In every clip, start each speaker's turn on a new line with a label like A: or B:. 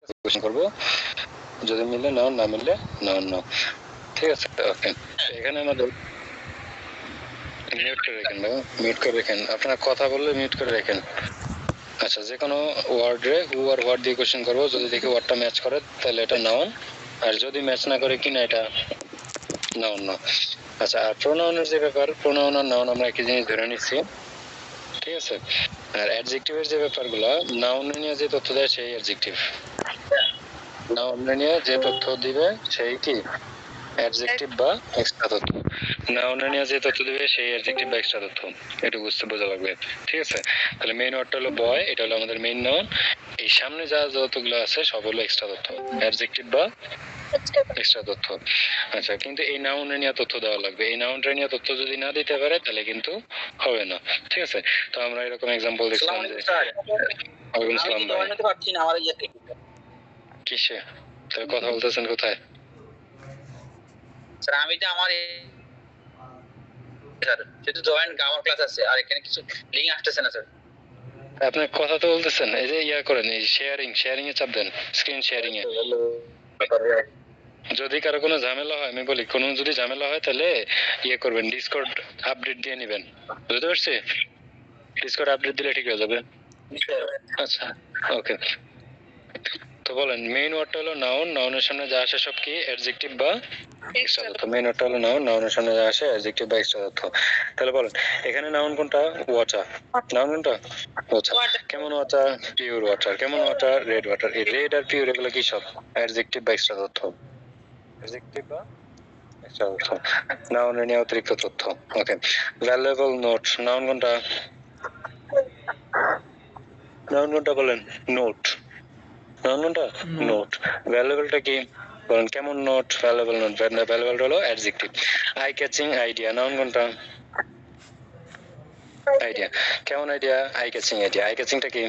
A: Question করব, যদি মিলে নাও, না মিললে নাও নাও। ঠিক আছে, ওকে। এখানে আমাদের মিউট করে রাখেন, মিউট করে রাখেন। আপনারা কথা বললে মিউট করে রাখেন। আচ্ছা, যে কোনো ওয়ার্ডে হু আর হোয়াট দিয়ে কোশ্চেন করবো, যদি দেখি ওয়ার্ডটা ম্যাচ করে তাহলে এটা নাউন, আর যদি ম্যাচ না করে কিনা এটা নাউন না। আচ্ছা, আর প্রোনাউনের যে ব্যাপার, প্রোনাউন আর নাউন আমরা একই জিনিস ধরে নিচ্ছি, ঠিক আছে। আর অ্যাডজেক্টিভের যে ব্যাপারগুলো, নাউন নিয়ে যে তথ্য দেয় সেই অ্যাডজেক্টিভ, নাউন নিয়ে যে তথ্য দিবে সেই কি অ্যাডজেক্টিভ বা এক্সট্রা তথ্য। নাউন নিয়ে যে তথ্য দিবে সেই অ্যাডজেক্টিভ বা এক্সট্রা তথ্য, এটা বুঝতে বোঝা লাগবে, ঠিক আছে। তাহলে মেইন ওয়ার্ডটা হলো বয়, এটা হলো আমাদের মেইন নাউন। এই সামনে যা যতগুলো আছে সব হলো এক্সট্রা তথ্য, অ্যাডজেক্টিভ বা এক্সট্রা তথ্য। আচ্ছা, কিন্তু এই নাউন নিয়ে তথ্য দেওয়া লাগবে। এই নাউনটা নিয়ে তথ্য যদি না দিতে পারে তাহলে কিন্তু হবে না, ঠিক আছে। তো আমরা এরকম एग्जांपल দেখলাম যে ওয়ালাইকুম আসসালাম ভাই, আমি তো পাচ্ছি না আমার ইয়েতে কিসে তো কথা বলতেছেন কোথায়? স্যার আমি তো আমার স্যার যেহেতু জয়েন্ট আমার ক্লাস আছে আর এখানে কিছু লিংক আসতেছে না স্যার। আপনি কথা তো বলতেছেন, এই যে ইয়া করেন, এই শেয়ারিং এ চাপ দেন, স্ক্রিন শেয়ারিং এ। যদি কারো কোনো ঝামেলা হয়, আমি বলি কোনো যদি ঝামেলা হয় তাহলে ইয়ে করবেন, ডিসকর্ড আপডেট দিয়ে নেবেন, বুঝতে পারছি? ডিসকর্ড আপডেট দিলে ঠিক হয়ে যাবে। আচ্ছা, ওকে। তো বলেন, মেইন ওয়ার্ডটা হলো নাউন, নাউনের সামনে যা আসে সব কি অ্যাডজেক্টিভ বা এক্সট্রা তথ্য। মেইন ওয়ার্ডটা হলো নাউন, নাউনের সামনে যা আসে অ্যাডজেক্টিভ বা এক্সট্রা তথ্য। তাহলে বলেন, এখানে নাউন কোনটা? ওয়াটার। নাউন কোনটা? ওয়াটার। কেমন ওয়াটার? Pure water. কেমন ওয়াটার? Red water. এই রেড আর পিওর এগুলো কি সব অ্যাডজেক্টিভ বা এক্সট্রা তথ্য? অ্যাডজেক্টিভ বা এক্সট্রা তথ্য। নাউনের নিয়ে অতিরিক্ত তথ্য, ওকে। ভ্যালুয়েবল নোট, নাউন কোনটা? নাউন কোনটা বলেন? নোট। নাউন কোনটা? নোট। ভ্যালুয়েবলটা কি? বলেন, কেমন নোট? Valuable note. ভ্যালুয়েবল হলো adjective. Eye catching idea, noun কোনটা? আইডিয়া। কেমন idea? Eye catching idea. Eye ক্যাচিংটা কি?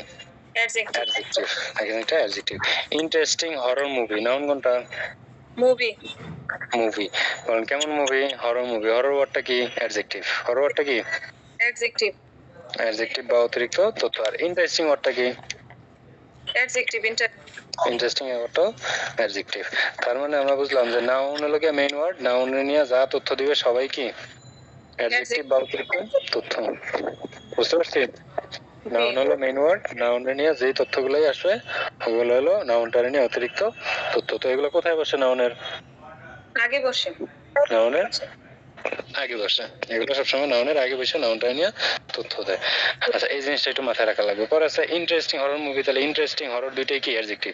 A: অ্যাডজেক্টিভ। আই ক্যাচিংটা adjective. Interesting horror movie, noun কোনটা? মুভি। মুভি। বলেন, কেমন মুভি? Horror movie. হরর ওয়ার্ডটা কি? অ্যাডজেক্টিভ। হরর ওয়ার্ডটা কি? অ্যাডজেক্টিভ। অ্যাডজেক্টিভ বা অতিরিক্ত তথ্য। আর ইন্টারেস্টিং ওয়ার্ডটা কি? অ্যাডজেক্টিভ। ইন্টারেস্টিং ওয়ার্ডটা অ্যাডজেক্টিভ। তার মানে আমরা বুঝলাম যে নাউন হলো কি মেইন ওয়ার্ড, নাউন নিয়ে যা তথ্য দিবে সবাই কি অ্যাডজেক্টিভ বা অতিরিক্ত তথ্য, বুঝতে পারছি? নাউন হলো মেইন ওয়ার্ড, নাউন নিয়ে যে তথ্যগুলোই আসবে ওগুলো হলো নাউনটার নিয়ে অতিরিক্ত তথ্য। তো এগুলো কোথায় বসে? নাউনের আগে বসে। নাউনের আগে বসে, এগুলো সবসময় নাউনের আগে বসে নাউনটা নিয়ে তথ্য দেয়। আচ্ছা, এই জিনিসটা একটু মাথায় রাখা লাগবে। পরে আছে ইন্টারেস্টিং হরর মুভি, তাহলে ইন্টারেস্টিং হরর দুইটাই কি অ্যাডজেক্টিভ,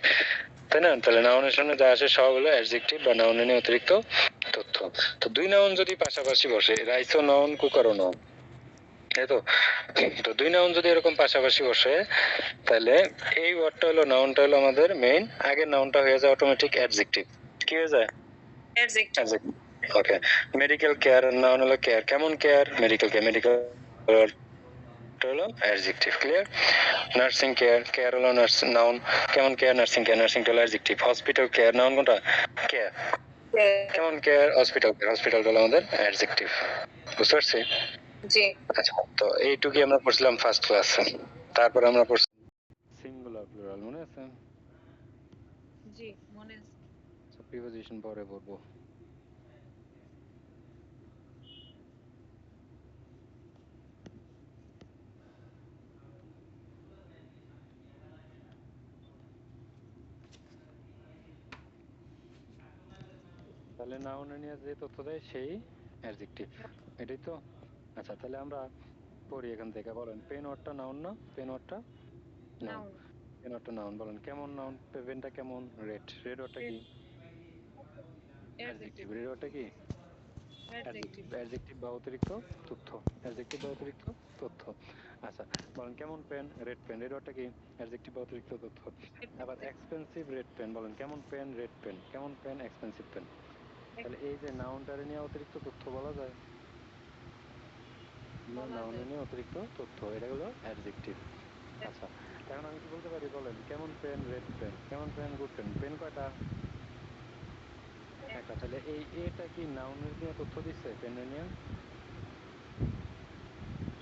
A: তাই না? তাহলে নাউনের সামনে যা আসে সব হলো অ্যাডজেক্টিভ বা নাউন নিয়ে অতিরিক্ত তথ্য। তো দুই নাউন যদি পাশাপাশি বসে, রাইসও নাউন, কুকারও নাউন, তাই তো? তো দুই নাউন যদি এরকম পাশাপাশি বসে তাহলে এই ওয়ার্ডটা হলো, নাউনটা হলো আমাদের মেইন, আগের নাউনটা হয়ে যায় অটোমেটিক অ্যাডজেক্টিভ। কি হয়ে যায়? অ্যাডজেক্টিভ। ওকে। মেডিকেল কেয়ার, নাউন হলো কেয়ার। কেমন কেয়ার? Medical care. মেডিকেল হলো adjective, clear? Nursing care, care হলো নাউন। কেমন কেয়ার? Nursing care. নার্সিং হলো অ্যাডজেক্টিভ। হসপিটাল কেয়ার, নাউন কোনটা? কেয়ার। কেমন কেয়ার? Hospital care. হসপিটাল হলো আমাদের অ্যাডজেক্টিভ, বুঝতে পারছি? জি। আচ্ছা, তো এইটুকুই আমরা পড়ছিলাম ফার্স্ট ক্লাসে। তারপর আমরা পড়ছি সিঙ্গুলার প্লুরাল, মনে আছে?
B: জি মনে আছে।
A: প্রিপোজিশন পরে পড়বো। তাহলে নাউন নিয়ে যে তথ্য দেয় সেই অ্যাডজেক্টিভ, এটাই তো? আচ্ছা, তাহলে আমরা পড়ি এখান থেকে। বলেন, পেন ওয়ার্ডটা নাউন না? পেন ওয়ার্ডটা নাউন। পেন ওয়ার্ডটা নাউন। বলেন, কেমন নাউন? পেনটা কেমন? রেড। রেড ওয়ার্ডটা কি? অ্যাডজেক্টিভ। রেড ওয়ার্ডটা কি? অ্যাডজেক্টিভ। অ্যাডজেক্টিভ বা অতিরিক্ত তথ্য। অ্যাডজেক্টিভ বা অতিরিক্ত তথ্য। আচ্ছা, বলেন, কেমন পেন? Red pen. রেড ওয়ার্ডটা কি? অ্যাডজেক্টিভ বা অতিরিক্ত তথ্য। আবার এক্সপেন্সিভ রেড পেন, বলেন, কেমন পেন? Red pen. কেমন পেন? Expensive pen. তাহলে এই যে নাউনটারে নিয়ে অতিরিক্ত তথ্য বলা যায়, নাউন নিয়ে অতিরিক্ত তথ্য, এটা হলো অ্যাডজেক্টিভ। আচ্ছা, এখন আমি কি বলতে পারি? বলেন, কেমন পেন? Red pen. কেমন পেন? Good pen. পেন কয়টা? একটা। তাহলে এই এটা কি নাউনের নিয়ে তথ্য দিচ্ছে? পেনের নিয়ে?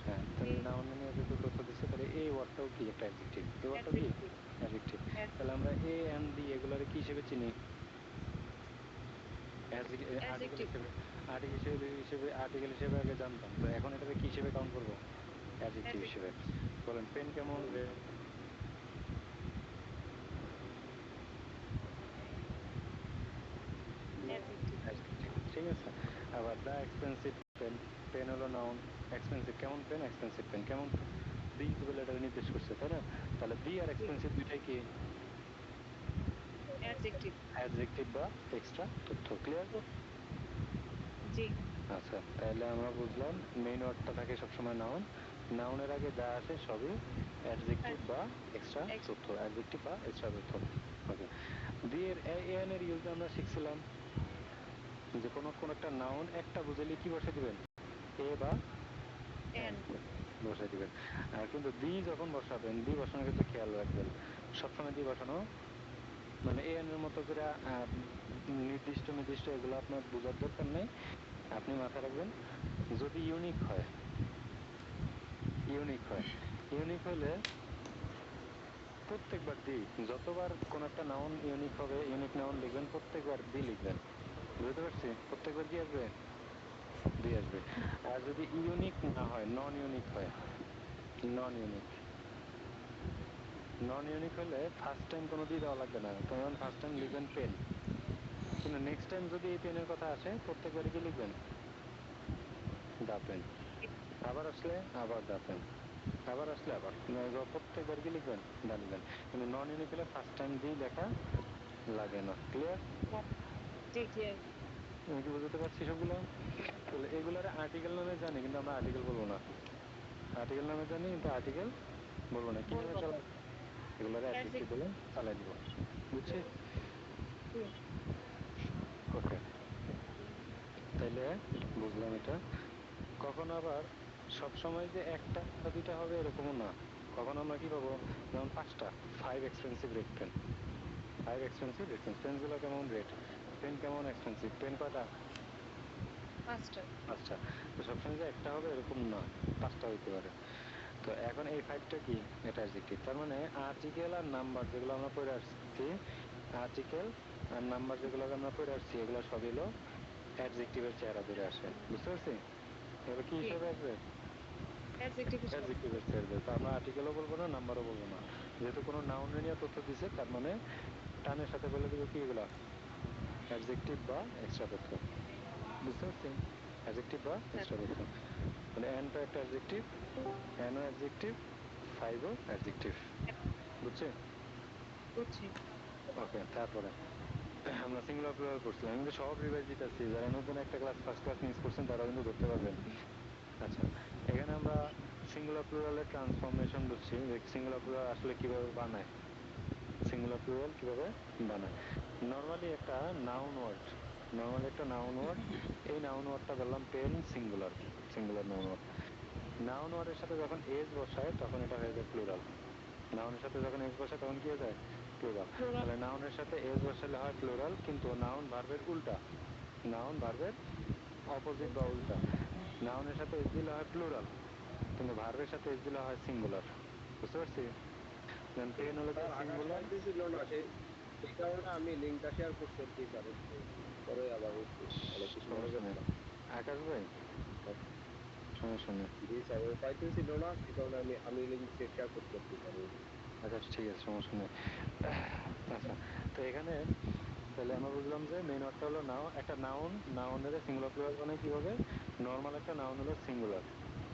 A: হ্যাঁ, তাহলে নাউন নিয়ে যেহেতু তথ্য দিচ্ছে তাহলে এই ওয়ার্ডটাও কি একটা অ্যাডজেক্টিভ। এই ওয়ার্ডটাও কি অ্যাডজেক্টিভ। তাহলে আমরা এ এন্ড ডি এগুলো আমরা কি হিসেবে চিনি? Article
B: adjective.
A: হিসেবে। আর্টিকেল হিসেবে আগে জানতাম, তো এখন এটাকে কি হিসেবে কাউন্ট করবো? অ্যাডজেক্টিভ হিসেবে। বলেন পেন কেমন রেড?
B: অ্যাডজেক্টিভ।
A: ঠিক আছে। আবার দা এক্সপেন্সিভ পেন, পেন হলো নাউন, এক্সপেন্সিভ কেমন পেন, এক্সপেন্সিভ পেন কেমন, দি বলে এটা নির্দেশ করছে, তাই না? তাহলে দি আর এক্সপেন্সিভ দুইটাই কি?
B: অ্যাডজেক্টিভ।
A: অ্যাডজেক্টিভ বা এক্সট্রা তথ্য। ক্লিয়ার?
B: জি।
A: আচ্ছা, তাহলে আমরা বুঝলাম মেইন ওয়ার্ডটা থাকে সবসময় নাউন, নাউনের আগে যা আসে সবই অ্যাডজেক্টিভ বা এক্সট্রা তথ্য, অ্যাডজেক্টিভ বা এক্সট্রা তথ্য। ওকে, দিয়ে এন এর ইউজ আমরা শিখছিলাম যে কোন একটা নাউন একটা বুঝাইলে কি বসে দিবেন? এ বা
B: এন
A: বসে দিবেন। আর কিন্তু দি যখন বসাবেন, দি বসানোর ক্ষেত্রে খেয়াল রাখবেন সবসময় দি বসানো মানে এন এর মতো করে নির্দিষ্ট নির্দিষ্ট এগুলো আপনার বোঝার দরকার নেই। আপনি মাথায় রাখবেন যদি ইউনিক হয়, ইউনিক হলে প্রত্যেকবার দি, যতবার কোন একটা নাউন ইউনিক হবে, ইউনিক নাউন লিখবেন প্রত্যেকবার দি লিখবেন। বুঝতে পারছি? প্রত্যেকবার কি আসবে? দি আসবে। আর যদি ইউনিক না হয়, নন ইউনিক হয়, নন ইউনিক নন ইউনিক হলে ফার্স্ট টাইম কোনো দি দেওয়া লাগবে না, তখন ফার্স্ট টাইম লিখবেন পেন, কিন্তু নেক্সট টাইম যদি এই পেনের কথা আসে প্রত্যেকবারই কি লিখবেন? দা পেন। আবার আসলে আবার দা পেন, আবার আসলে আবার, প্রত্যেকবার কি লিখবেন? দা লিখবেন। কিন্তু নন ইউনিক হলে ফার্স্ট টাইম দিয়ে লেখা লাগে না। ক্লিয়ার?
B: জি ক্লিয়ার।
A: আমি কি বুঝতে পারছি সবগুলো? তাহলে এগুলার আর্টিকেল নামে জানি, কিন্তু আমরা আর্টিকেল বলবো না। আর্টিকেল নামে জানি কিন্তু আর্টিকেল বলবো না। কি নামে চালাই? এগুলার অ্যাডজেক্টিভ বলে চালাই দিব। বুঝছি? ওকে, তাইলে বুঝলাম এটা। কখনো আবার সবসময় যে একটা দুইটা হবে এরকমও না, কখনো আমরা কি পাবো, যেমন 5টা, 5 expensive red pen, 5 expensive red pen. পেনগুলো কেমন রেড, পেন কেমন এক্সপেন্সিভ, পেন কয়টা?
B: 5টা।
A: 5টা। তো সবসময় যে একটা হবে এরকম না, 5টা হইতে পারে। তো এখন এই 5টা কি? এটা অ্যাডজেক্টিভ। তার মানে আর্টিকেল আর নাম্বার যেগুলো আমরা পড়ে আসছি, আর্টিকেল আর নাম্বার যেগুলো আমরা পড়ে আসছি, এগুলো সব হলো অ্যাডজেক্টিভের চেহারা ধরে আসে। বুঝতে পারছি? এগুলো কি হিসেবে আসবে?
B: অ্যাডজেক্টিভ হিসেবে।
A: অ্যাডজেক্টিভের চেহারা। তো আমরা আর্টিকেলও বলবো না, নাম্বারও বলবো না, যেহেতু কোনো নাউন নিয়ে তথ্য দিছে, তার মানে টানের সাথে বলে দিব কি এগুলা? অ্যাডজেক্টিভ বা এক্সট্রা তথ্য। বুঝতে পারছি? অ্যাডজেক্টিভ বা এক্সট্রা তথ্য। মানে এনটা একটা অ্যাডজেক্টিভ, এনও অ্যাডজেক্টিভ, ফাইভও অ্যাডজেক্টিভ। বুঝছে?
B: বুঝছি।
A: ওকে, তারপরে আমরা সিঙ্গুলার প্লুরাল পড়ছিলাম, কিন্তু সব রিভাইজ দিতেছি, যারা নতুন একটা ক্লাস ফার্স্ট ক্লাস মিস করছেন তারা কিন্তু ধরতে পারবেন। আচ্ছা, এখানে আমরা সিঙ্গুলার প্লুরালের ট্রান্সফরমেশন বুঝছি, যে সিঙ্গুলার প্লুরাল আসলে কিভাবে বানায়, সিঙ্গুলার প্লুরাল কিভাবে বানায়। নরমালি একটা নাউন ওয়ার্ড, এই নাউন ওয়ার্ডটা ধরলাম pen, singular, singular noun word. Noun ওয়ার্ডের সাথে যখন এজ বসায় তখন এটা হয়ে যায় প্লুরাল। নাউনের সাথে যখন এজ বসায় তখন কি হয়ে যায়? প্লুরাল। তাহলে নাউনের সাথে এজ বসালে হয় প্লুরাল, কিন্তু নাউন ভার্বের উল্টা, নাউন ভার্বের অপোজিট বা উল্টা। নাউনের সাথে এস দিলে হয় প্লুরাল, কিন্তু ভার্বের সাথে এস দিলে হয় সিঙ্গুলার। বুঝতে পারছি? পেন হলো যে
C: স্যার, আকাশ
A: সিঙ্গুলার।
C: পাইতেছিল না, সেই কারণে আমি লিঙ্কটা শেয়ার করতেছি স্যার, একটু পরে আবার একটু মানে কিছু মনে
A: সমস্যা নেই
C: করবেন না।
A: আকাশ ভাই, সমস্যা নেই।
C: জি স্যার, ও পাইতেছিল না, সেই কারণে আমি লিঙ্ক শেয়ার করতেছি স্যার।
A: আকাশ ঠিক আছে, সমস্যা নেই। আচ্ছা, তো এখানে তাহলে আমরা বুঝলাম যে মেইন ওয়ার্ডটা হলো নাউন। একটা নাউনের সিঙ্গুলার প্লুরাল বানায় কিভাবে? নরমাল একটা নাউন হলো সিঙ্গুলার,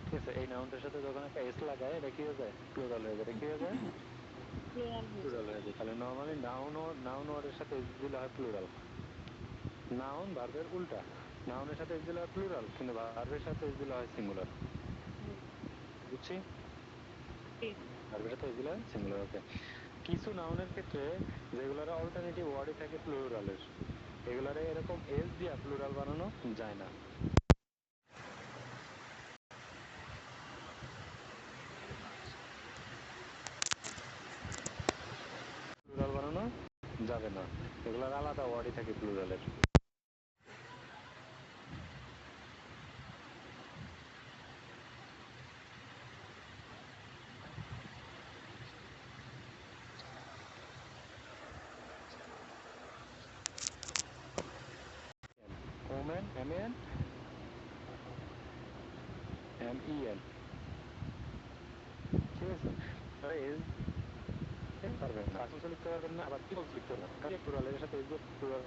A: ঠিক আছে, এই নাউনটার সাথে যখন একটা এস লাগায় এটা কি হয়ে যায়? প্লুরাল হয়ে যায়। এটা কি হয়ে যায়?
B: প্লুরাল হয়ে যায়।
A: প্লুরাল হয়ে যায়। তাহলে নরমালি নাউন ওয়ার্ডের সাথে এস দিলে হয় প্লুরাল। নাউন ভার্বের উল্টা, নাউনের সাথে এস দিলে হয় প্লুরাল, কিন্তু ভার্বের সাথে এস দিলে হয় সিঙ্গুলার। বুঝছি? ভার্বের সাথে এস দিলে হয় সিঙ্গুলার। ওকে, কিছু নাউনের ক্ষেত্রে যেগুলোর অল্টারনেটিভ ওয়ার্ডই থাকে প্লুরালের, এগুলারে এরকম এস দিয়া প্লুরাল বানানো যায় না। প্লুরাল বানানো যাবে না, এগুলার আলাদা ওয়ার্ডই থাকে প্লুরালের। MEN ঠিক আছে এস পারবেন না পার্সেন্স লিখতে পারবেন না আবার পিপলস লিখতে পারবেন না প্লুরালের সাথে এস দিয়ে প্লুরাল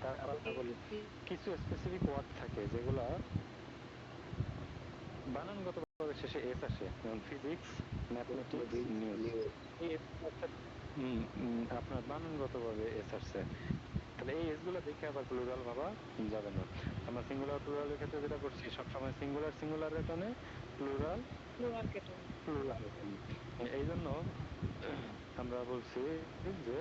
A: তার আবার বলি কিছু স্পেসিফিক ওয়ার্ড থাকে যেগুলা বানানগতভাবে শেষে এস আসে যেমন ফিজিক্স ম্যাথমেটিক্স নিউজ আপনার বানানগতভাবে এস আসছে তাহলে এই এস গুলো দেখে আবার প্লুরাল ভাবা যাবে না আমরা সিঙ্গুলার প্লুরালের ক্ষেত্রে যেটা করছি সবসময় সিঙ্গুলার টানে প্লুরাল প্লুরাল এই জন্য আমরা বলছি যে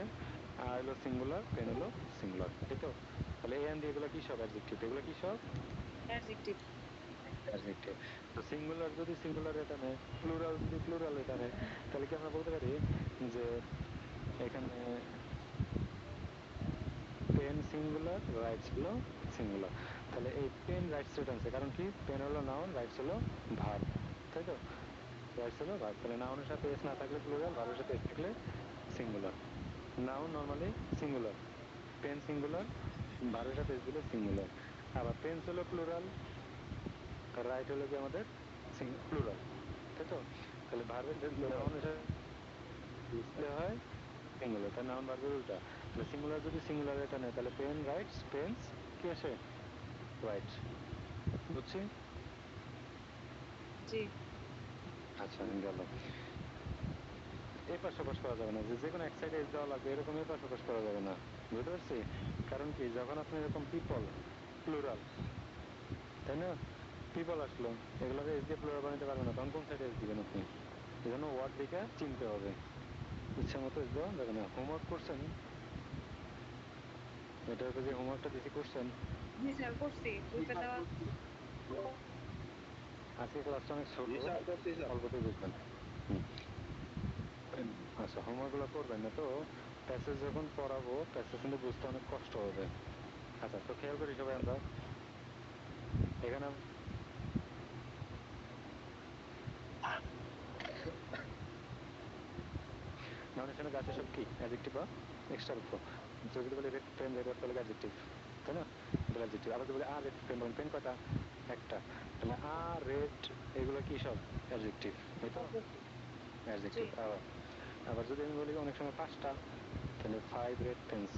A: আর হলো সিঙ্গুলার পেন হলো সিঙ্গুলার তাই তো তাহলে এ এন্ড এগুলো কি সব অ্যাডজেক্টিভ এগুলো কি সব
B: অ্যাডজেক্টিভ
A: অ্যাডজেক্টিভ তো সিঙ্গুলার যদি সিঙ্গুলার এটা নেয় প্লুরাল যদি প্লুরাল এটা নেয় তাহলে কি আমরা বলতে পারি যে এখানে পেন সিঙ্গুলার রাইটস হলো সিঙ্গুলার তাহলে এই পেন রাইটস রেট আনছে কারণ কি পেন হলো নাউন রাইটস হলো ভার্ব তাই তো রাইটস হলো ভার্ব তাহলে নাউনের সাথে এস না থাকলে প্লুরাল ভার্বের সাথে এস থাকলে singular noun normally singular pen singular ভার্বের সাথে এস দিলে সিঙ্গুলার আবার পেন্স হলো প্লুরাল রাইট হলো কি আমাদের প্লুরাল তাই তো তাহলে ভার্বের নাউনের সাথে হয় সিঙ্গুলার তার নাউন ভার্বের উল্টা তাহলে সিঙ্গুলার যদি সিঙ্গুলার এটা নেয় তাহলে পেন রাইটস পেন্স কি আসে রাইট বুঝছি
B: জি
A: আচ্ছা গেল এপাশ ওপাশ করা যাবে না যে কোনো এক সাইডে এস দেওয়া লাগবে এরকম এপাশ ওপাশ করা যাবে না বুঝতে পারছি কারণ কি যখন আপনি এরকম পিপল প্লুরাল তাই না পিপল আসলো এগুলোকে এস দিয়ে প্লুরাল বানাতে পারবেন না তখন কোন সাইডে এস দিবেন আপনি এই জন্য ওয়ার্ড দেখে চিনতে হবে ইচ্ছা মতো এস দেওয়া যাবে না হোমওয়ার্ক করছেন এটার উপর যে হোমওয়ার্কটা দিছি করছেন
B: জি স্যার করছি গ্রুপে দেওয়া
A: আজকে ক্লাসটা অনেক ছোট অল্পতেই বুঝবেন আচ্ছা হোমওয়ার্ক গুলো করবেন না তো প্যাসেজ যখন পড়াবো প্যাসেজ কিন্তু বুঝতে অনেক কষ্ট হবে আচ্ছা তো খেয়াল করি সবাই আমরা এখানে নাউনের সঙ্গে যা আছে সব কি অ্যাডজেক্টিভ বা এক্সট্রা অর্থ যদি বলি রেড পেন রেড অর্থ হলো অ্যাডজেক্টিভ তাই না এটা অ্যাডজেক্টিভ আবার যদি বলি আর রেড পেন পেন কয়টা একটা তাহলে আর রেড এগুলো কি সব অ্যাডজেক্টিভ তাই তো অ্যাডজেক্টিভ আবার আবার যদি আমি বলি অনেক সময় পাঁচটা তাহলে 5 red pens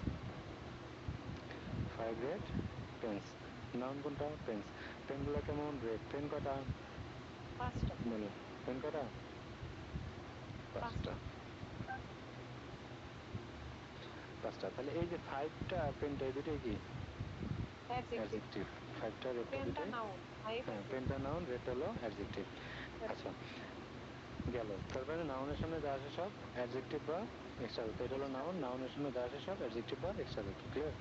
A: 5 red pens noun কোনটা পেন্স পেনগুলো কেমন রেড পেন কয়টা
B: পাঁচটা
A: বলো পেন কয়টা পাঁচটা পাঁচটা তাহলে এই যে 5টা পেনটা এই দুটোই কি অ্যাডজেক্টিভ 5টা রেড
B: পেনটা নাউন
A: হ্যাঁ পেনটা নাউন রেড হলো অ্যাডজেক্টিভ আচ্ছা গেল তারপরে নাউনের সামনে যা আসে সব অ্যাডজেক্টিভ বা এক্সট্রা যুক্ত এটা হলো নাউন নাউনের সামনে যা আসে সব অ্যাডজেক্টিভ বা এক্সট্রা যুক্ত ক্লিয়ার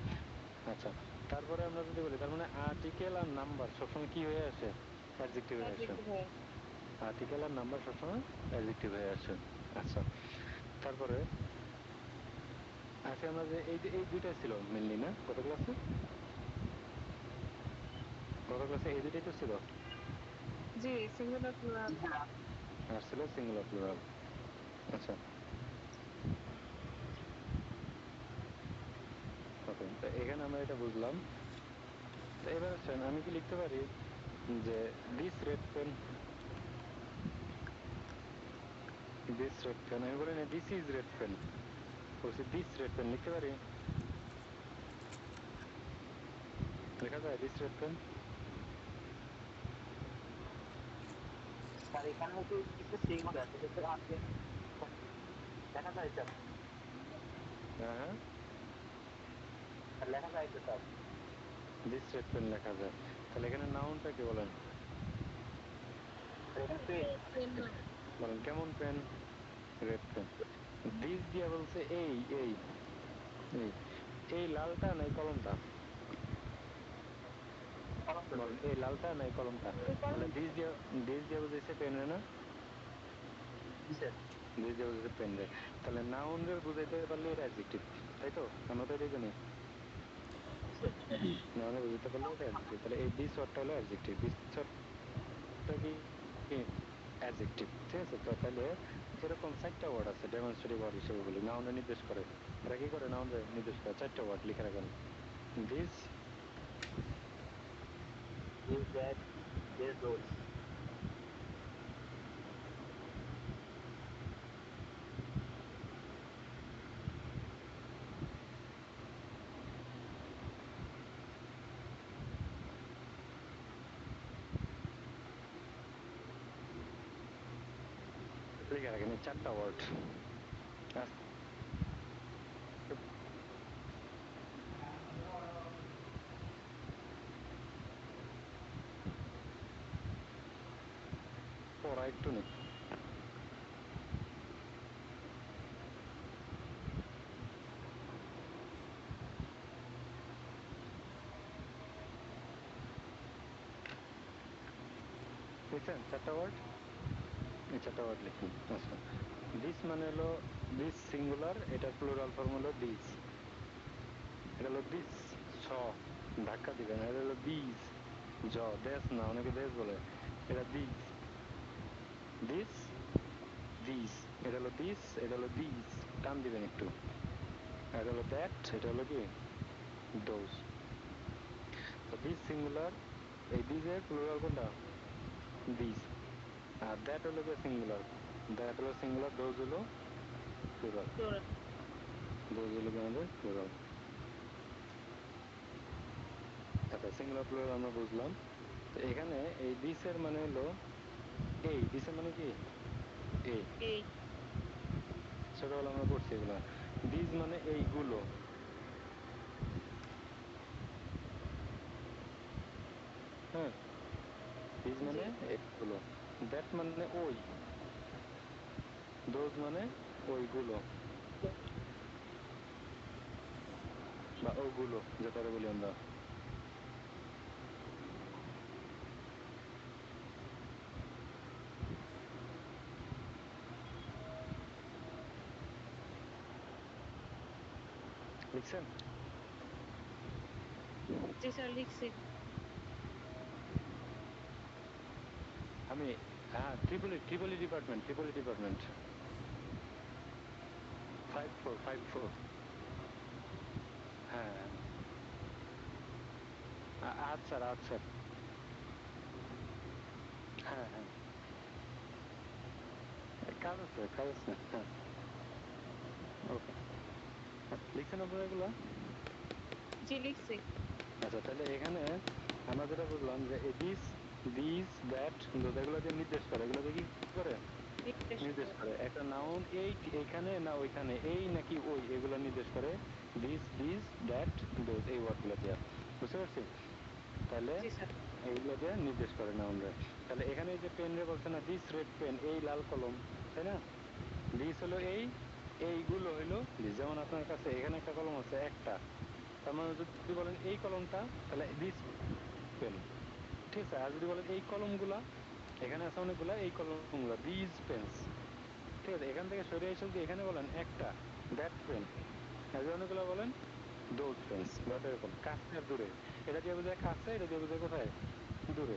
A: আচ্ছা তারপরে আমরা যদি বলি তার মানে আর্টিকেল আর নাম্বার সবসময় কি হয়ে আসে অ্যাডজেক্টিভ হয়ে আসে আর্টিকেল আর নাম্বার সবসময় অ্যাডজেক্টিভ হয়ে আসে আচ্ছা তারপরে আজকে আমরা যে এই দুইটা ছিল মেনলি না গত ক্লাসে এই দুইটাই তো ছিল
B: জি সিঙ্গুলার প্লুরাল
A: আর ছিল সিঙ্গুলার প্লুরাল আচ্ছা ওকে তো এখানে আমরা এটা বুঝলাম তো এবার আসেন আমি কি লিখতে পারি যে দিস রেড পেন আমি বলি না দিস ইজ রেড পেন বলছি দিস রেড পেন লিখতে পারি লেখা যায় দিস রেড পেন
D: স্যার এখানে হচ্ছে কিছু সিঙ্গুলার সেক্ষেত্রে আপনি দেখা যায় স্যার
A: হ্যাঁ
D: লেখা যায় তো স্যার
A: দিস রেড পেন লেখা যায় তাহলে এখানে নাউনটা কি বলেন
D: এখানে পেন
A: বলেন কেমন পেন রেড পেন দিস দিয়া বলছে এই এই এই এই লালটা নাই কলমটা বলেন এই লালটা নাই কলমটা তাহলে দিস দিয়া বুঝেছে পেন রে না দিস দিয়া বুঝেছে পেন রে তাহলে নাউন রে বুঝাইতে পারলে এটা অ্যাডজেক্টিভ তাই তো আমরা তো এটাই জানি নাউন রে বুঝাইতে পারলে এটা অ্যাডজেক্টিভ তাহলে এই দিস ওয়ার্ডটা হলো অ্যাডজেক্টিভ দিস ওয়ার্ডটা কি অ্যাডজেক্টিভ, ঠিক আছে? তো তাহলে এরকম 4টা ওয়ার্ড আছে ডেমনস্ট্রেটিভ ওয়ার্ড হিসেবে বলি, নাউনে নির্দেশ করে। এরা কি করে? নাউনে নির্দেশ করে। 4টা ওয়ার্ড লিখে রাখেন। This,
D: that, those.
A: লিখে রাখেন এই 4টা ওয়ার্ড। পড়া একটু নেই। লিখছেন 4টা ওয়ার্ড? এই 4টা ওয়ার্ড লিখুন। আচ্ছা, দিস মানে হলো দিস সিঙ্গুলার, এটার প্লুরাল ফর্ম হলো দিস। এটা হলো দিস, স ধাক্কা দিবেন। এটা হলো দিস, জ, দেশ না, অনেকে দেশ বলে। এটা দিস, দিস, দিস। এটা হলো দিস, এটা হলো দিস, টান দিবেন একটু। এটা হলো দ্যাট, এটা হলো কি দোজ। তো দিস সিঙ্গুলার, এই দিসের প্লুরাল কোনটা? দিস। আর দ্যাট হলো কি সিঙ্গুলার, দ্যাট হলো সিঙ্গুলার, দোজ হলো প্লুরাল। দোজ হলো কি আমাদের প্লুরাল। আচ্ছা, সিঙ্গুলার প্লুরাল আমরা বুঝলাম। তো এখানে এই দিসের মানে হলো এই, দিসের মানে কি এই, ছোটবেলা আমরা পড়ছি এগুলা। দিস মানে এইগুলো, হ্যাঁ, দিস মানে এইগুলো। দ্যাট মানে ওই, দোজ মানে ওইগুলো বা ওগুলো, যেটা বলি আমরা। লিখছেন?
B: জি স্যার লিখছি।
A: আমি, হ্যাঁ, ট্রিপলি ডিপার্টমেন্ট 5454। হ্যাঁ, আচ্ছা আচ্ছা, হ্যাঁ হ্যাঁ, কাজ আছে কাজ আছে, হ্যাঁ। ওকে, লিখছেন আপনারা এগুলা?
B: জি লিখছি।
A: আচ্ছা, তাহলে এখানে আমরা যেটা বুঝলাম যে দিস, দিস, দ্যাট, এগুলো দিয়ে নির্দেশ করে। এগুলো দিয়ে কি করে? নির্দেশ করে। একটা নাউন এই এইখানে না ওইখানে, এই নাকি ওই, এগুলো নির্দেশ করে দিস, দিস, দ্যাট, দোজ, এই ওয়ার্ড গুলো দিয়ে। বুঝতে পারছি? তাহলে
B: জি স্যার।
A: এইগুলো দিয়ে নির্দেশ করে নাউন রে। তাহলে এখানে এই যে পেন রে বলছে না, দিস রেড পেন, এই লাল কলম, তাই না? দিস হলো এই, এইগুলো হইলো দিস। যেমন আপনার কাছে এখানে একটা কলম আছে একটা, তার মানে যদি বলেন এই কলমটা, তাহলে দিস পেন, ঠিক আছে? আর যদি বলেন এই কলমগুলা, এখানে আছে অনেকগুলা, এই কলমগুলা দিস পেন্স, ঠিক আছে? এখান থেকে সরে এসে যদি এখানে বলেন একটা, দ্যাট পেন, আর যদি অনেকগুলো বলেন দোজ পেন্স। ব্যাপারটা এরকম, কাছে আর দূরে। এটা দিয়ে বোঝায় কাছে, এটা দিয়ে বোঝায় কোথায়? দূরে।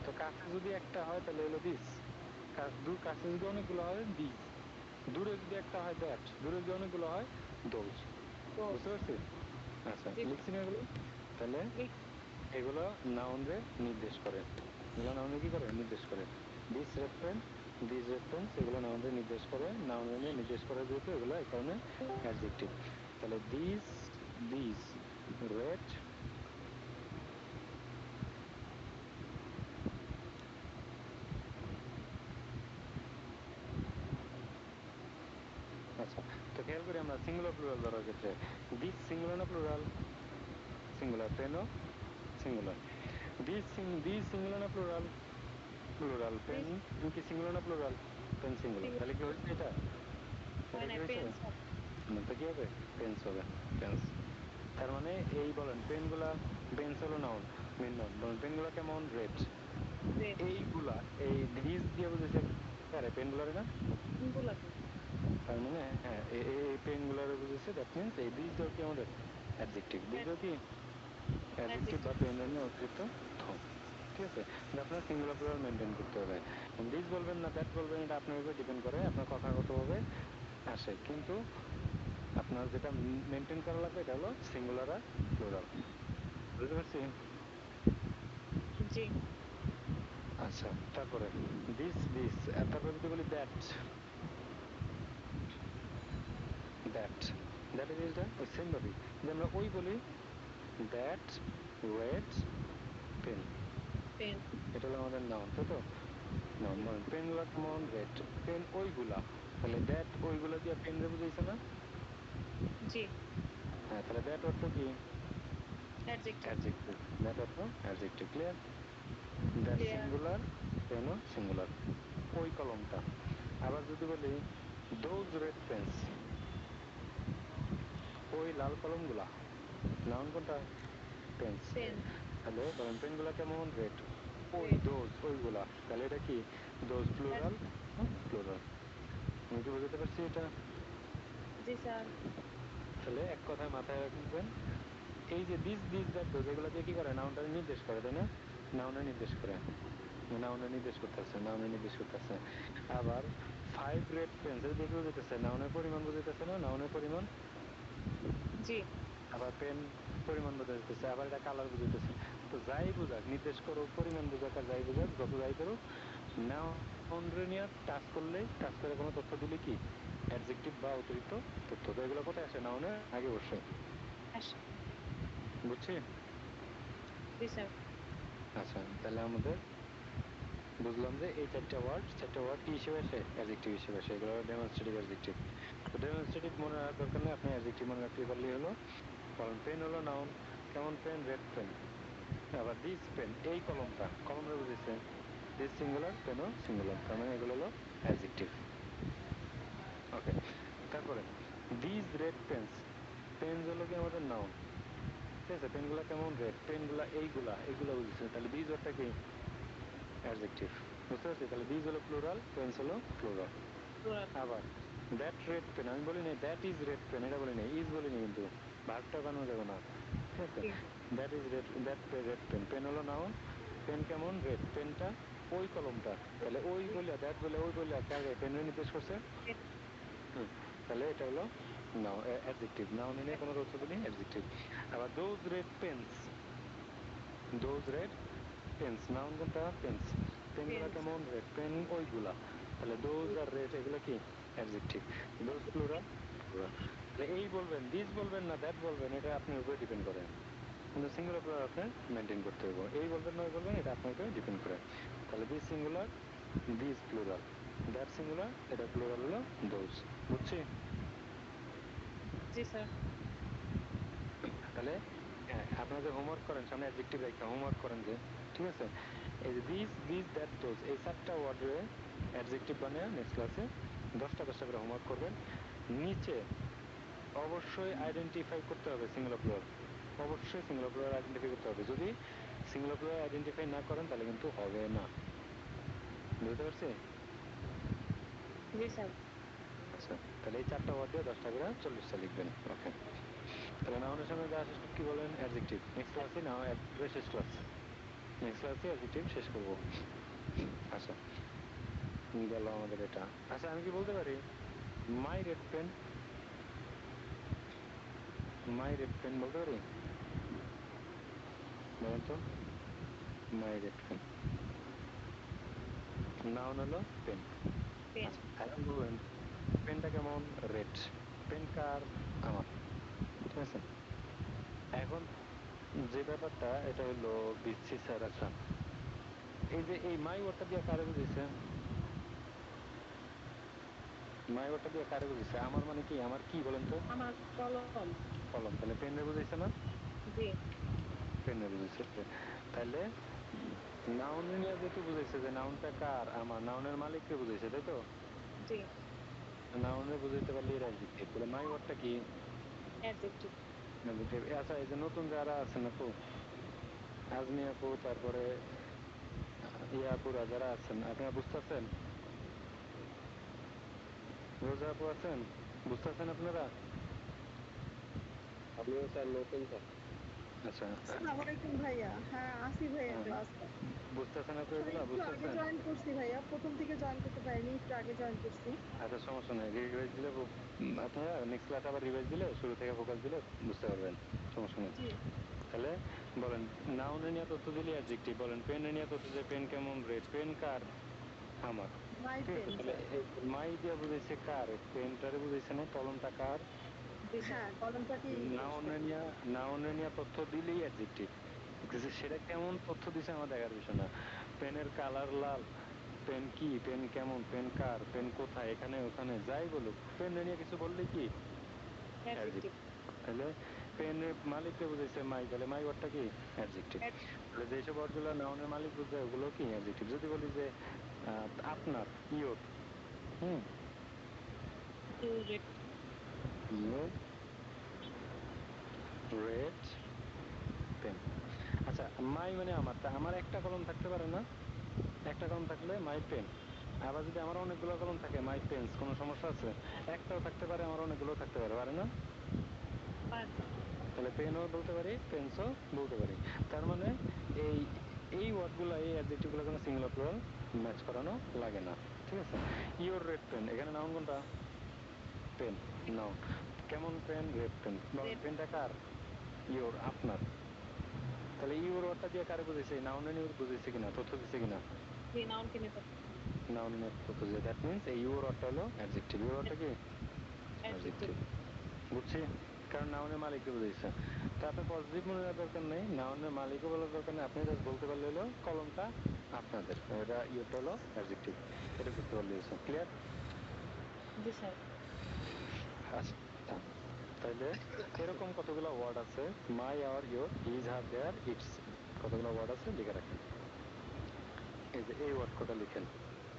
A: তো কাছে যদি একটা হয় তাহলে হলো দিস, কাছে যদি অনেকগুলো হয় দিস, দূরে যদি একটা হয় দ্যাট, দূরে যদি অনেকগুলো হয় দোজ। বুঝতে পারছি? আচ্ছা, লিখছি না এগুলো? তাহলে এগুলো নাউন রে নির্দেশ করে। এগুলো নাউন রে কি করে? নির্দেশ করে। This red pen, this red pens, এগুলো নাউন রে নির্দেশ করে। নাউন রে নির্দেশ করে যেহেতু এগুলো, এই কারণে অ্যাডজেক্টিভ। তাহলে দিস, দিস রেড, আচ্ছা। তো খেয়াল করি আমরা সিঙ্গুলার প্লুরাল ধরার ক্ষেত্রে, দিস সিঙ্গুলার না প্লুরাল? সিঙ্গুলার। পেনও সিঙ্গুলার। দিস সিঙ্গুলার না প্লুরাল? প্লুরাল। পেন কি সিঙ্গুলার না প্লুরাল? Pen singular. তাহলে কি হয়েছে এটা? এটা কি হয়েছে? তো কি হবে? পেন্স হবে, পেন্স। তার মানে এই বলেন পেনগুলা, বেঞ্চ হলো নাউন, মেন নাউন। বলেন পেনগুলা কেমন? রেড। এইগুলা, এই দিস দিয়ে বুঝেছে কারে? পেনগুলারে না? তার মানে হ্যাঁ, এই পেনগুলারে বুঝেছে। দ্যাট মিন্স এই দিস দেওয়া কি আমাদের অ্যাডজেক্টিভ? দিস দেওয়া কি অ্যাডজেক্টিভ বা পেন এর অতিরিক্ত ধ, ঠিক ঠিক আছে? কিন্তু আপনার সিঙ্গুলার প্লুরাল মেনটেন করতে হবে। দিস বলবেন না দ্যাট বলবেন এটা আপনার উপর ডিপেন্ড করে, আপনার কথাগতভাবে আসে, কিন্তু আপনার যেটা মেনটেন করা লাগবে এটা হলো সিঙ্গুলার আর প্লুরাল। বুঝতে পারছি?
B: জি।
A: আচ্ছা, তারপরে দিস দিস, তারপরে যদি বলি দ্যাট, দ্যাট দ্যাট জিনিসটা ওই সেম ভাবেই যে আমরা ওই বলি দ্যাট রেড পেন,
B: পেন।
A: এটা হলো আমাদের নাউন, তাই তো? নাউন মানে পেন গুলা কেমন রেড, পেন ওইগুলা, তাহলে দ্যাট ওইগুলা দিয়ে পেন রে বুঝাইছে না?
B: জি।
A: হ্যাঁ, তাহলে দ্যাট অর্থ কি?
B: অ্যাডজেক্টিভ।
A: অ্যাডজেক্টিভ। দ্যাট অর্থ adjective. Clear? That
B: clear.
A: Singular, পেনও সিঙ্গুলার, ওই কলমটা। আবার যদি বলি দোজ রেড পেন্স, ওই লাল কলমগুলা, নাউন কোনটা? পেন্স।
B: পেন।
A: তাহলে বলেন পেন গুলা কেমন রেড, ওই
B: রেড।
A: দোজ ওইগুলা, তাহলে এটা কি? Those plural, plural. আমি কি বুঝতে পারছি এটা?
B: জি স্যার।
A: তাহলে এক কথায় মাথায় রাখবেন, এই যে দিস দিস দ্যাট দোজ এগুলা দিয়ে কি করে? নাউনটা নির্দেশ করে, তাই না? নাউনে নির্দেশ করে, নাউনে নির্দেশ করতেছে, নাউনে নির্দেশ করতেছে। আবার 5 রেড পেন্স এটা দিয়ে কি বুঝাইতেছে? নাউনের পরিমাণ বুঝাইতেছে না? নাউনের পরিমাণ।
B: জি।
A: আবার পেন পরিমাণ বোঝাইতেছে, আবার এটা কালার বুঝাইতেছে। তো যাই বুঝাক, নির্দেশ করুক, পরিমাণ বুঝাক, আর যাই বুঝাক, যত যাই করুক, নাউন রে নিয়ে টাচ করলেই, টাচ করে কোনো তথ্য দিলে কি অ্যাডজেক্টিভ বা অতিরিক্ত তথ্য। তো এগুলো কোথায় আসে? নাউনের আগে বসে।
B: আসে।
A: বুঝছি?
B: জি স্যার।
A: আচ্ছা, তাহলে আমাদের বুঝলাম যে এই চারটা ওয়ার্ড কি হিসেবে আসে? অ্যাডজেক্টিভ হিসেবে আসে। এগুলো ডেমনস্ট্রেটিভ অ্যাডজেক্টিভ। তো ডেমনস্ট্রেটিভ মনে রাখার দরকার নেই, আপনি অ্যাডজেক্টিভ মনে রাখতে পারলেই হলো। কারণ পেন হলো নাউন, কেমন পেন? Red pen. আবার দিস পেন, এই কলমটা, কলমটা বুঝেছে। দিস সিঙ্গুলার, পেনও সিঙ্গুলার, তার মানে এগুলো হলো অ্যাডজেক্টিভ। ওকে, তারপরে দিস রেড পেন্স, পেন্স হলো কি আমাদের নাউন, ঠিক আছে? পেনগুলা কেমন রেড, পেনগুলা এইগুলা, এইগুলা বুঝেছে, তাহলে দিস ওয়ার্ডটা কি? অ্যাডজেক্টিভ। বুঝতে পারছি? তাহলে দিস হলো প্লুরাল, পেন্স হলো প্লুরাল।
B: প্লুরাল।
A: আবার দ্যাট রেড পেন, আমি বলি নাই দ্যাট ইজ রেড পেন, এটা বলি নাই, ইজ বলিনি, কিন্তু ভার্বটা বানানো যাবে না, ঠিক আছে?
B: জি।
A: That is red, that red pen, pen হলো নাউন, পেন কেমন রেড, পেনটা ওই কলমটা, তাহলে ওই বলিয়া দ্যাট বলে ওই বলিয়া কাকে? পেনের নির্দেশ করছে। তাহলে এটা হলো নাও অ্যাডজেক্টিভ, নাউন নিয়ে কোনো তথ্য দিলে অ্যাডজেক্টিভ। আবার those red pens, those red pens, noun কোনটা? পেন্স। পেনগুলা
B: পেন্স।
A: কেমন রেড, পেন ওইগুলা, তাহলে দোজ আর রেড এগুলা কি? অ্যাডজেক্টিভ। Those plural, plural. তাহলে এই বলবেন, দিস বলবেন না দ্যাট বলবেন, এটা আপনার উপরে ডিপেন্ড করে, কিন্তু সিঙ্গুলার প্লুরাল আপনার মেনটেন করতে হবে। এই বলবেন না ওই বলবেন, এটা আপনার উপরে ডিপেন্ড করে। তাহলে this singular, this plural, that singular, এটা প্লুরাল হলো দোজ। বুঝছি?
B: জি স্যার।
A: তাহলে হ্যাঁ, আপনারা যে হোমওয়ার্ক করেন সামনে অ্যাডজেক্টিভ রেখে হোমওয়ার্ক করেন যে, ঠিক আছে? এই যে দিস দিস দ্যাট দোজ, এই 4টা ওয়ার্ডে অ্যাডজেক্টিভ বানিয়ে নেক্সট ক্লাসে 10টা করে হোমওয়ার্ক করবেন। নিচে অবশ্যই আইডেন্টিফাই করতে হবে সিঙ্গুলার প্লুরাল, অবশ্যই সিঙ্গুলার প্লুরাল আইডেন্টিফাই করতে হবে। যদি সিঙ্গুলার প্লুরাল আইডেন্টিফাই না করেন তাহলে কিন্তু হবে না। বুঝতে পারছি?
B: জি স্যার।
A: আচ্ছা, তাহলে এই 4টা ওয়ার্ড দিয়ে 10টা করে 40টা লিখবেন। ওকে, তাহলে নাউনের সামনে যা আসে সব কি বলেন? অ্যাডজেক্টিভ। নেক্সট ক্লাসে নাও একবারে শেষ ক্লাস, নেক্সট ক্লাসে অ্যাডজেক্টিভ শেষ করব। আচ্ছা, গেল আমাদের এটা। আচ্ছা, আমি কি বলতে পারি মাই রেড পেন? মাই রেড পেন বলতে পারি? বলেন তো, মাই রেড পেন, নাউন হলো পেন।
B: পেন।
A: আচ্ছা, এখন বলেন পেনটা কেমন? রেড। পেন কার? আমার, ঠিক আছে? এখন যে ব্যাপারটা এটা হলো বিচ্ছি স্যার। আচ্ছা, এই যে এই মাই ওয়ার্ডটা দিয়ে কারে বুঝেছে? মাই ওয়ার্ডটা দিয়ে কারে বুঝেছে? আমার মানে কি? আমার কি বলেন তো?
B: আমার কলম।
A: কলম, তাহলে পেন রে বুঝাইছে না?
B: জি।
A: পেন রে বুঝাইছে। তাহলে নাউন নিয়ে যেহেতু বুঝাইছে যে নাউনটা কার? আমার, নাউনের মালিককে বুঝাইছে, তাই তো?
B: জি।
A: নাউনে বুঝাইতে পারলে এর অ্যাডজেক্টিভ। তাহলে মাই ওয়ার্ডটা কি?
B: অ্যাডজেক্টিভ।
A: অ্যাডজেক্টিভ। আচ্ছা, এই যে নতুন যারা আছেন আপু, আজমি আপু, তারপরে ইয়া আপুরা যারা আছেন, আপনারা বুঝতেছেন? রোজা আপু আছেন? বুঝতেছেন আপনারা?
C: আমিও স্যার নতুন স্যার।
A: আচ্ছা,
E: আসসালামু আলাইকুম ভাইয়া। হ্যাঁ, আসি ভাইয়া ক্লাসে।
A: বুঝতেছেন আপনি
E: আসলে
A: এগুলা?
E: একটু আগে
A: বুঝতেছেন?
E: জয়েন করছি ভাইয়া। ১ম থেকে জয়েন করতে পারিনি। একটু আগে জয়েন করছি।
A: আচ্ছা, সমস্যা নাই। রিভাইজ দিলে আপনারা নেক্সট ক্লাসে আবার রিভাইজ দিলে শুরু থেকে ফোকাস দিলে বুঝতে পারবেন। সমস্যা নেই।
E: জি।
A: তাহলে বলেন নাউনে নিয়ে তথ্য দিলে অ্যাডজেক্টিভ বলেন। পেন নিয়ে তথ্য যে পেন কেমন রেড, পেন কার? আমার।
E: মাই
A: ঠিক আছে,
E: পেন
A: তাহলে
E: স্যার।
A: মাই দিয়ে বুঝাইছে কার, পেনটারে বুঝাইছে না, কলমটা কার?
E: হ্যাঁ, কলমটাকে ইউজ
A: নাউনে
E: করতে।
A: নিয়ে নাউনে নিয়ে তথ্য দিলেই অ্যাডজেক্টিভ। সেটা কেমন তথ্য দিছে আমার দেখার বিষয় না। পেনের কালার লাল, পেন কি, পেন কেমন, পেন কার, পেন কোথায়, এখানে ওখানে যাই বলুক, পেন নিয়ে কিছু বললে কি
B: অ্যাডজেক্টিভ।
A: তাহলে পেনের মালিককে বুঝাইছে মাই, তাহলে মাই ওয়ার্ডটা কি অ্যাডজেক্টিভ। তাহলে যেসব ওয়ার্ডগুলো নাউনের মালিক বুঝায় ওগুলো কি অ্যাডজেক্টিভ। যদি বলি যে আপনার, your, hmm,
B: your red.
A: Your red pen. আচ্ছা, মাই মানে আমার, তা আমার একটা কলম থাকতে পারে না? একটা কলম থাকলে মাই পেন। আবার যদি আমার অনেকগুলো কলম থাকে মাই পেন্স, কোনো সমস্যা আছে? একটাও থাকতে পারে, আমার অনেকগুলো থাকতে পারে, পারে না? তাহলে পেনও বলতে পারি, পেন্সও বলতে পারি। তার মানে এই এই ওয়ার্ডগুলো, এই অ্যাডজেক্টিভগুলো কোনো সিঙ্গুলার প্লুরাল ম্যাচ করানো লাগে না। ঠিক আছে। ইওর রেড পেন, এখানে নাউন কোনটা? Pen, noun. কেমন পেন? Red pen. বলেন পেনটা কার? ইওর, আপনার। তাহলে ইওর ওয়ার্ডটা দিয়ে কারে বুঝাইছে? নাউন নিয়ে বুঝাইছে কিনা, তথ্য দিছে কিনা?
B: নাউন কিনে তো
A: নাউন নিয়ে তথ্য দিছে। দ্যাট মিন্স এই ইওর ওয়ার্ডটা হলো অ্যাডজেক্টিভ। ইওর ওয়ার্ডটা কি
B: অ্যাডজেক্টিভ।
A: অ্যাডজেক্টিভ। বুঝছি, কারণ নাউনের মালিককে বুঝাইছে। তা আপনার পজিটিভ মনে রাখার দরকার নেই, নাউনের মালিকও বলার দরকার নেই, আপনি জাস্ট বলতে পারলে হলো কলমটা আপনাদের, এটা ইয়োরটা হলো অ্যাডজেক্টিভ। এটা বুঝতে পারলে হয়েছে। ক্লিয়ার?
B: জি স্যার।
A: আচ্ছা, তাইলে এরকম কতগুলো ওয়ার্ড আছে, my, our, your, his, her, their, its, কতগুলো ওয়ার্ড আছে লিখে রাখেন। এই যে এই ওয়ার্ড কটা লিখেন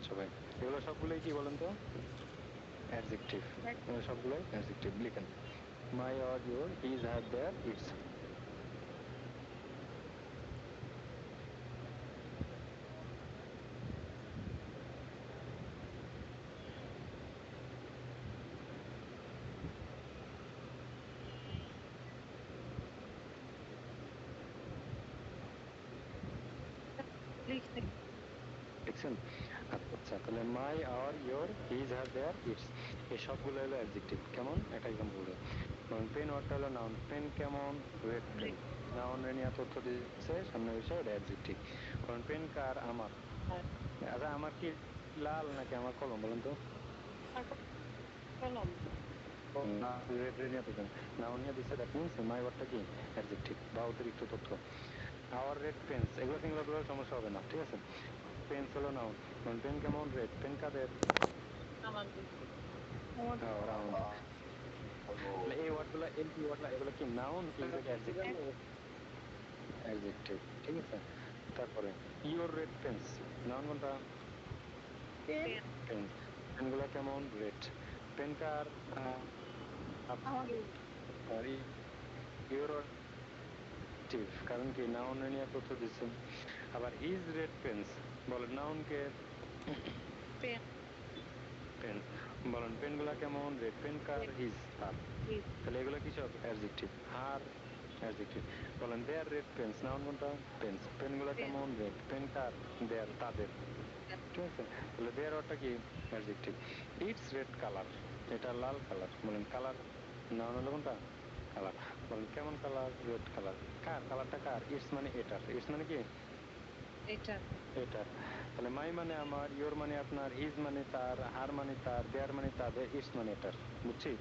A: সবাই। এগুলো সবগুলোই কি বলেন তো? অ্যাডজেক্টিভ। সবগুলোই অ্যাডজেক্টিভ লিখেন। My, our, your, his, her, their, its.
B: লিখছি।
A: দেখছেন? আচ্ছা, তাহলে my, our, your, his, her, their, its, এই সবগুলো হলো অ্যাডজেক্টিভ। কেমন? একটা এক্সাম্পল দেয়। পেন ওয়ার্ডটা হলো নাউন। পেন কেমন? Red pen. নাউন নিয়ে তথ্য দিচ্ছে সামনে বিষয়, এটা অ্যাডজেক্টিভ। কারণ পেন কার? আমার। আচ্ছা, আমার কি লাল নাকি আমার কলম বলেন তো?
B: কলম।
A: রেড নিয়ে তথ্য, নাউন নিয়ে দিচ্ছে, দ্যাট মিন্স মাই ওয়ার্ডটা কি অ্যাডজেক্টিভ বা অতিরিক্ত তথ্য। আওয়ার রেড পেন্স, এগুলো সিঙ্গুলার প্লুরাল সমস্যা হবে না। ঠিক আছে। পেন্স হলো নাউন। পেন কেমন? রেড। পেন কাদের?
B: আমাদের।
A: এই ওয়ার্ডগুলো, এই ওয়ার্ডগুলো, এগুলো কি নাউন কি অ্যাডজেক্টিভ? অ্যাডজেক্টিভ। ঠিক আছে। তারপরে ইওর রেড পেন্স, নাউন কোনটা?
E: Pen
A: pen. পেনগুলো কেমন? রেড। পেন কার?
E: আমাদের।
A: আর ইওর অ্যাডজেক্টিভ, কারণ কি নাউন নিয়ে তথ্য দিচ্ছেন। আবার হিজ রেড পেন্স, বলেন নাউন কে?
B: পেন।
A: পেন। বলেন পেনগুলা কেমন? রেড। পেন কার? হিজ, তার। তাহলে এগুলো কি সব অ্যাডজেক্টিভ। হার অ্যাডজেক্টিভ। বলেন দেয়ার রেড পেন্স, নাউন কোনটা? পেন্স। পেনগুলা কেমন? রেড। পেন কার? দেয়ার, তাদের। ঠিক আছে। তাহলে দেয়ার ওয়ার্ডটা কি অ্যাডজেক্টিভ। ইটস রেড কালার, এটা লাল কালার। বলেন কালার, নাউন হলো কোনটা? কালার। বলেন কেমন কালার? Red colour. কার? কালারটা কার? ইটস মানে এটার। ইটস মানে কি
B: এটা
A: এটার। তাহলে মাই মানে আমার, ইয়োর মানে আপনার, হিজ মানে তার, হার মানে তার, দেয়ার মানে তাদের, ইটস মানে এটার। বুঝছি?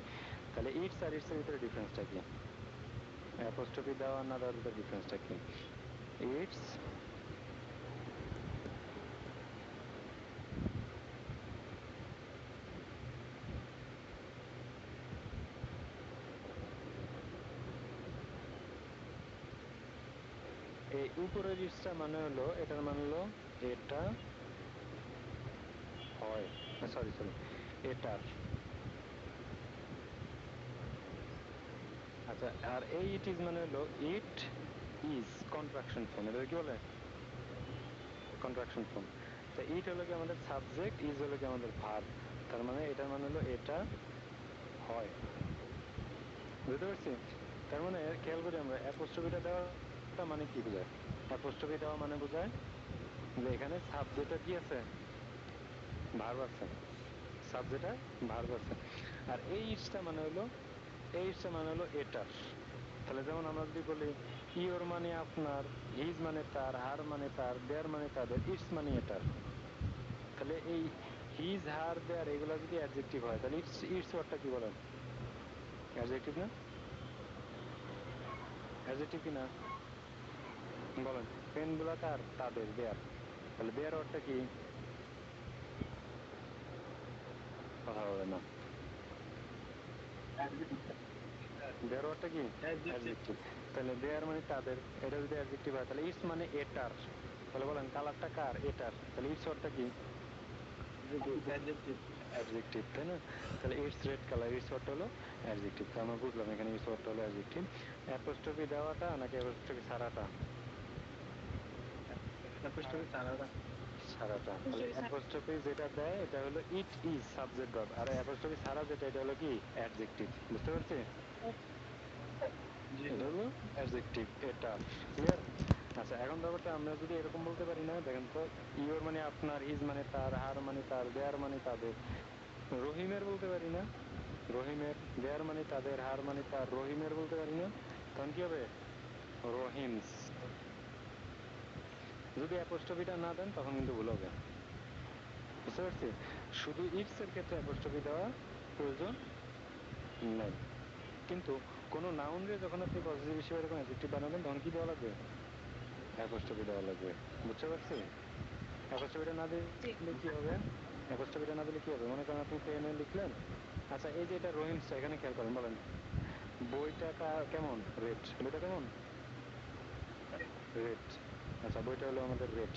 A: তাহলে ইটস আর ইটস এর ভিতরে ডিফারেন্সটা কি? অ্যাপোস্ট্রফি দেওয়া না দেওয়ার ভিতরে ডিফারেন্সটা কি? ইটস এই উপরের ইটসটা মানে হলো, এটার মানে হলো এটা হয়, সরি সরি, এটার। আচ্ছা, আর এই ইট ইজ মানে হলো ইট ইজ কন্ট্রাকশন ফর্ম। এটা কি বলে? Contraction form. তো ইট হলো কি আমাদের সাবজেক্ট, ইজ হলো কি আমাদের ভার্ব। তার মানে এটার মানে হলো এটা হয়। বুঝতে পারছি?
F: তার মানে খেয়াল করি আমরা অ্যাপোস্ট্রফিটা দেওয়াটা মানে কি বোঝায়? অ্যাপোস্ট্রফি দেওয়া মানে বোঝায় যে এখানে সাবজেক্টের কি আছে, ভার্ব আছে, সাবজেক্টের ভার্ব আছে। আর এই ইটসটা মানে হলো, এই ইটসটা মানে হলো এটার। তাহলে যেমন আমরা যদি বলি ইওর মানে আপনার, হিজ মানে তার, হার মানে তার, দেয়ার মানে তাদের, ইটস মানে এটার। তাহলে এই হিজ, হার, দেয়ার এগুলা যদি অ্যাডজেক্টিভ হয় তাহলে ইটস, ইটস ওয়ার্ডটা কি বলেন? অ্যাডজেক্টিভ না? অ্যাডজেক্টিভ কি না বলেন? পেন গুলা কার? তাদের, দেয়ার। তাহলে দেয়ার ওয়ার্ডটা কি? কথা বলে না। দেয়ার ওয়ার্ডটা কি? অ্যাডজেক্টিভ। তাহলে দেয়ার মানে তাদের, এটা যদি অ্যাডজেক্টিভ হয় তাহলে ইটস মানে এটার। তাহলে বলেন কালারটা কার? এটার। তাহলে ইটস ওয়ার্ডটা কি? অ্যাডজেক্টিভ, তাই না? তাহলে ইটস রেড কালার, ইটস ওয়ার্ডটা হলো অ্যাডজেক্টিভ। তো আমরা বুঝলাম এখানে ইটস ওয়ার্ডটা হলো অ্যাডজেক্টিভ। অ্যাপোস্ট্রফি দেওয়াটা নাকি অ্যাপোস্ট্রফি ছাড়াটা? ছাড়াটা। তাহলে অ্যাপোস্ট্রফি যেটা দেয় এটা হলো ইট ইজ সাবজেক্ট ভার্ব, আর অ্যাপোস্ট্রফি ছাড়া যেটা এটা হলো কি? অ্যাডজেক্টিভ। বুঝতে পারছি? এটা হলো অ্যাডজেক্টিভ, এটা ক্লিয়ার? আচ্ছা, এখন ব্যাপারটা আমরা যদি এরকম বলতে পারি না, দেখেন তো, ইওর মানে আপনার, হিজ মানে তার, হার মানে তার, দেয়ার মানে তাদের। রহিমের বলতে পারি না, রহিমের। দেয়ার মানে তাদের, হার মানে তার, রহিমের বলতে পারি না। তখন কি হবে? রহিমস। যদি অ্যাপোস্ট্রফিটা না দেন তখন কিন্তু ভুল হবে। বুঝতে পারছি? শুধু ইটস এর ক্ষেত্রে অ্যাপোস্ট্রফি দেওয়া প্রয়োজন নাই, কিন্তু কোন নাউন রে যখন আপনি পজিটিভ হিসেবে এরকম অ্যাডজেক্টিভ বানাবেন তখন কি দেওয়া লাগবে? অ্যাপোস্ট্রফি দেওয়া লাগবে। বুঝতে পারছি? অ্যাপোস্ট্রফিটা না দিলে কি হবে? অ্যাপোস্ট্রফিটা না দিলে কি হবে? মনে করেন আপনি পেনে লিখলেন, আচ্ছা এই যে এটা রহিমসটা, এখানে খেয়াল করেন, বলেন বইটা কেমন? রেড। বইটা কেমন? রেড। আচ্ছা বইটা হলো আমাদের রেড।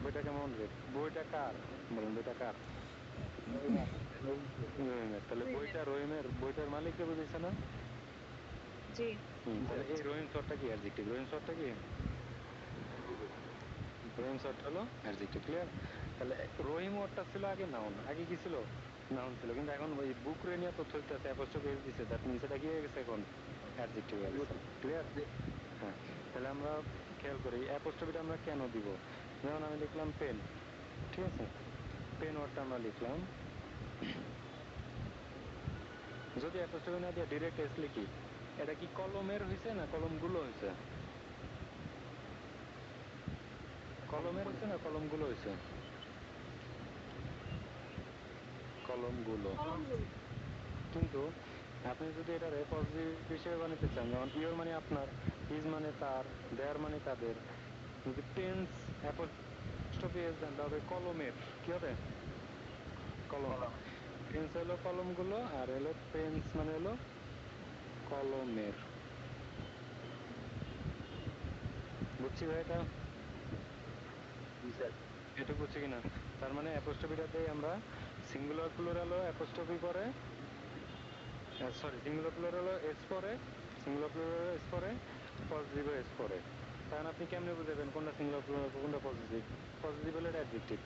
F: বইটা কেমন? রেড। বইটা কার? বলেন বইটা কার? রহিমের। তাহলে বইটা রহিমের, বইটার মালিককে বুঝেছে না?
B: জি।
F: তাহলে এই রহিম শর্টটা কি? অ্যাডজেক্টিভ। রহিম শর্টটা কি? রহিম শর্ট হলো অ্যাডজেক্টিভ। ক্লিয়ার? তাহলে রহিম ওয়ার্ডটা ছিল আগে নাউন। আগে কি ছিল? নাউন ছিল, কিন্তু এখন ওই বুক রে নিয়ে তথ্য দিতেছে, অ্যাপোস্ট্রফি এস দিছে, দ্যাট মিন্স এটা কি হয়ে গেছে এখন? অ্যাডজেক্টিভ হয়ে গেছে। ক্লিয়ার? হ্যাঁ। তাহলে আমরা খেয়াল করি অ্যাপোস্ট্রফিটা আমরা কেন দিব। যেমন আমি লিখলাম পেন, ঠিক আছে? পেন ওয়ার্ডটা আমরা লিখলাম, যদি অ্যাপোস্ট্রফি না দিয়ে ডিরেক্ট এস লিখি, এটা কি কলমের হয়েছে না কলমগুলো হয়েছে? কলমের হয়েছে না কলমগুলো হয়েছে? কলমগুলো। কিন্তু আপনি যদি এটা পজিটিভ হিসেবে বানাতে চান, যেমন ইওর মানে আপনার, হিজ মানে তার, দেয়ার মানে তাদের, যদি পেন্স অ্যাপোস্ট্রফি এস দেন তবে কলমের কি হবে? কলম। পেন্স হলো কলমগুলো, আর হলো পেন্স মানে হলো কলমের। বুঝছি ভাই এটা? এটা বুঝছি কিনা? তার মানে অ্যাপোস্ট্রফিটা দেই আমরা, সিঙ্গুলার প্লুরাল অ্যাপোস্ট্রফি পরে, সরি সিঙ্গুলার প্লুরাল এস পরে, সিঙ্গুলার প্লুরাল এস পরে, পজিটিভ এস পরে। কারণ আপনি কেমনে বুঝাবেন কোনটা সিঙ্গুলার প্লুরাল কোনটা পজিটিভ? পজিটিভ হলে এটা অ্যাডজেক্টিভ।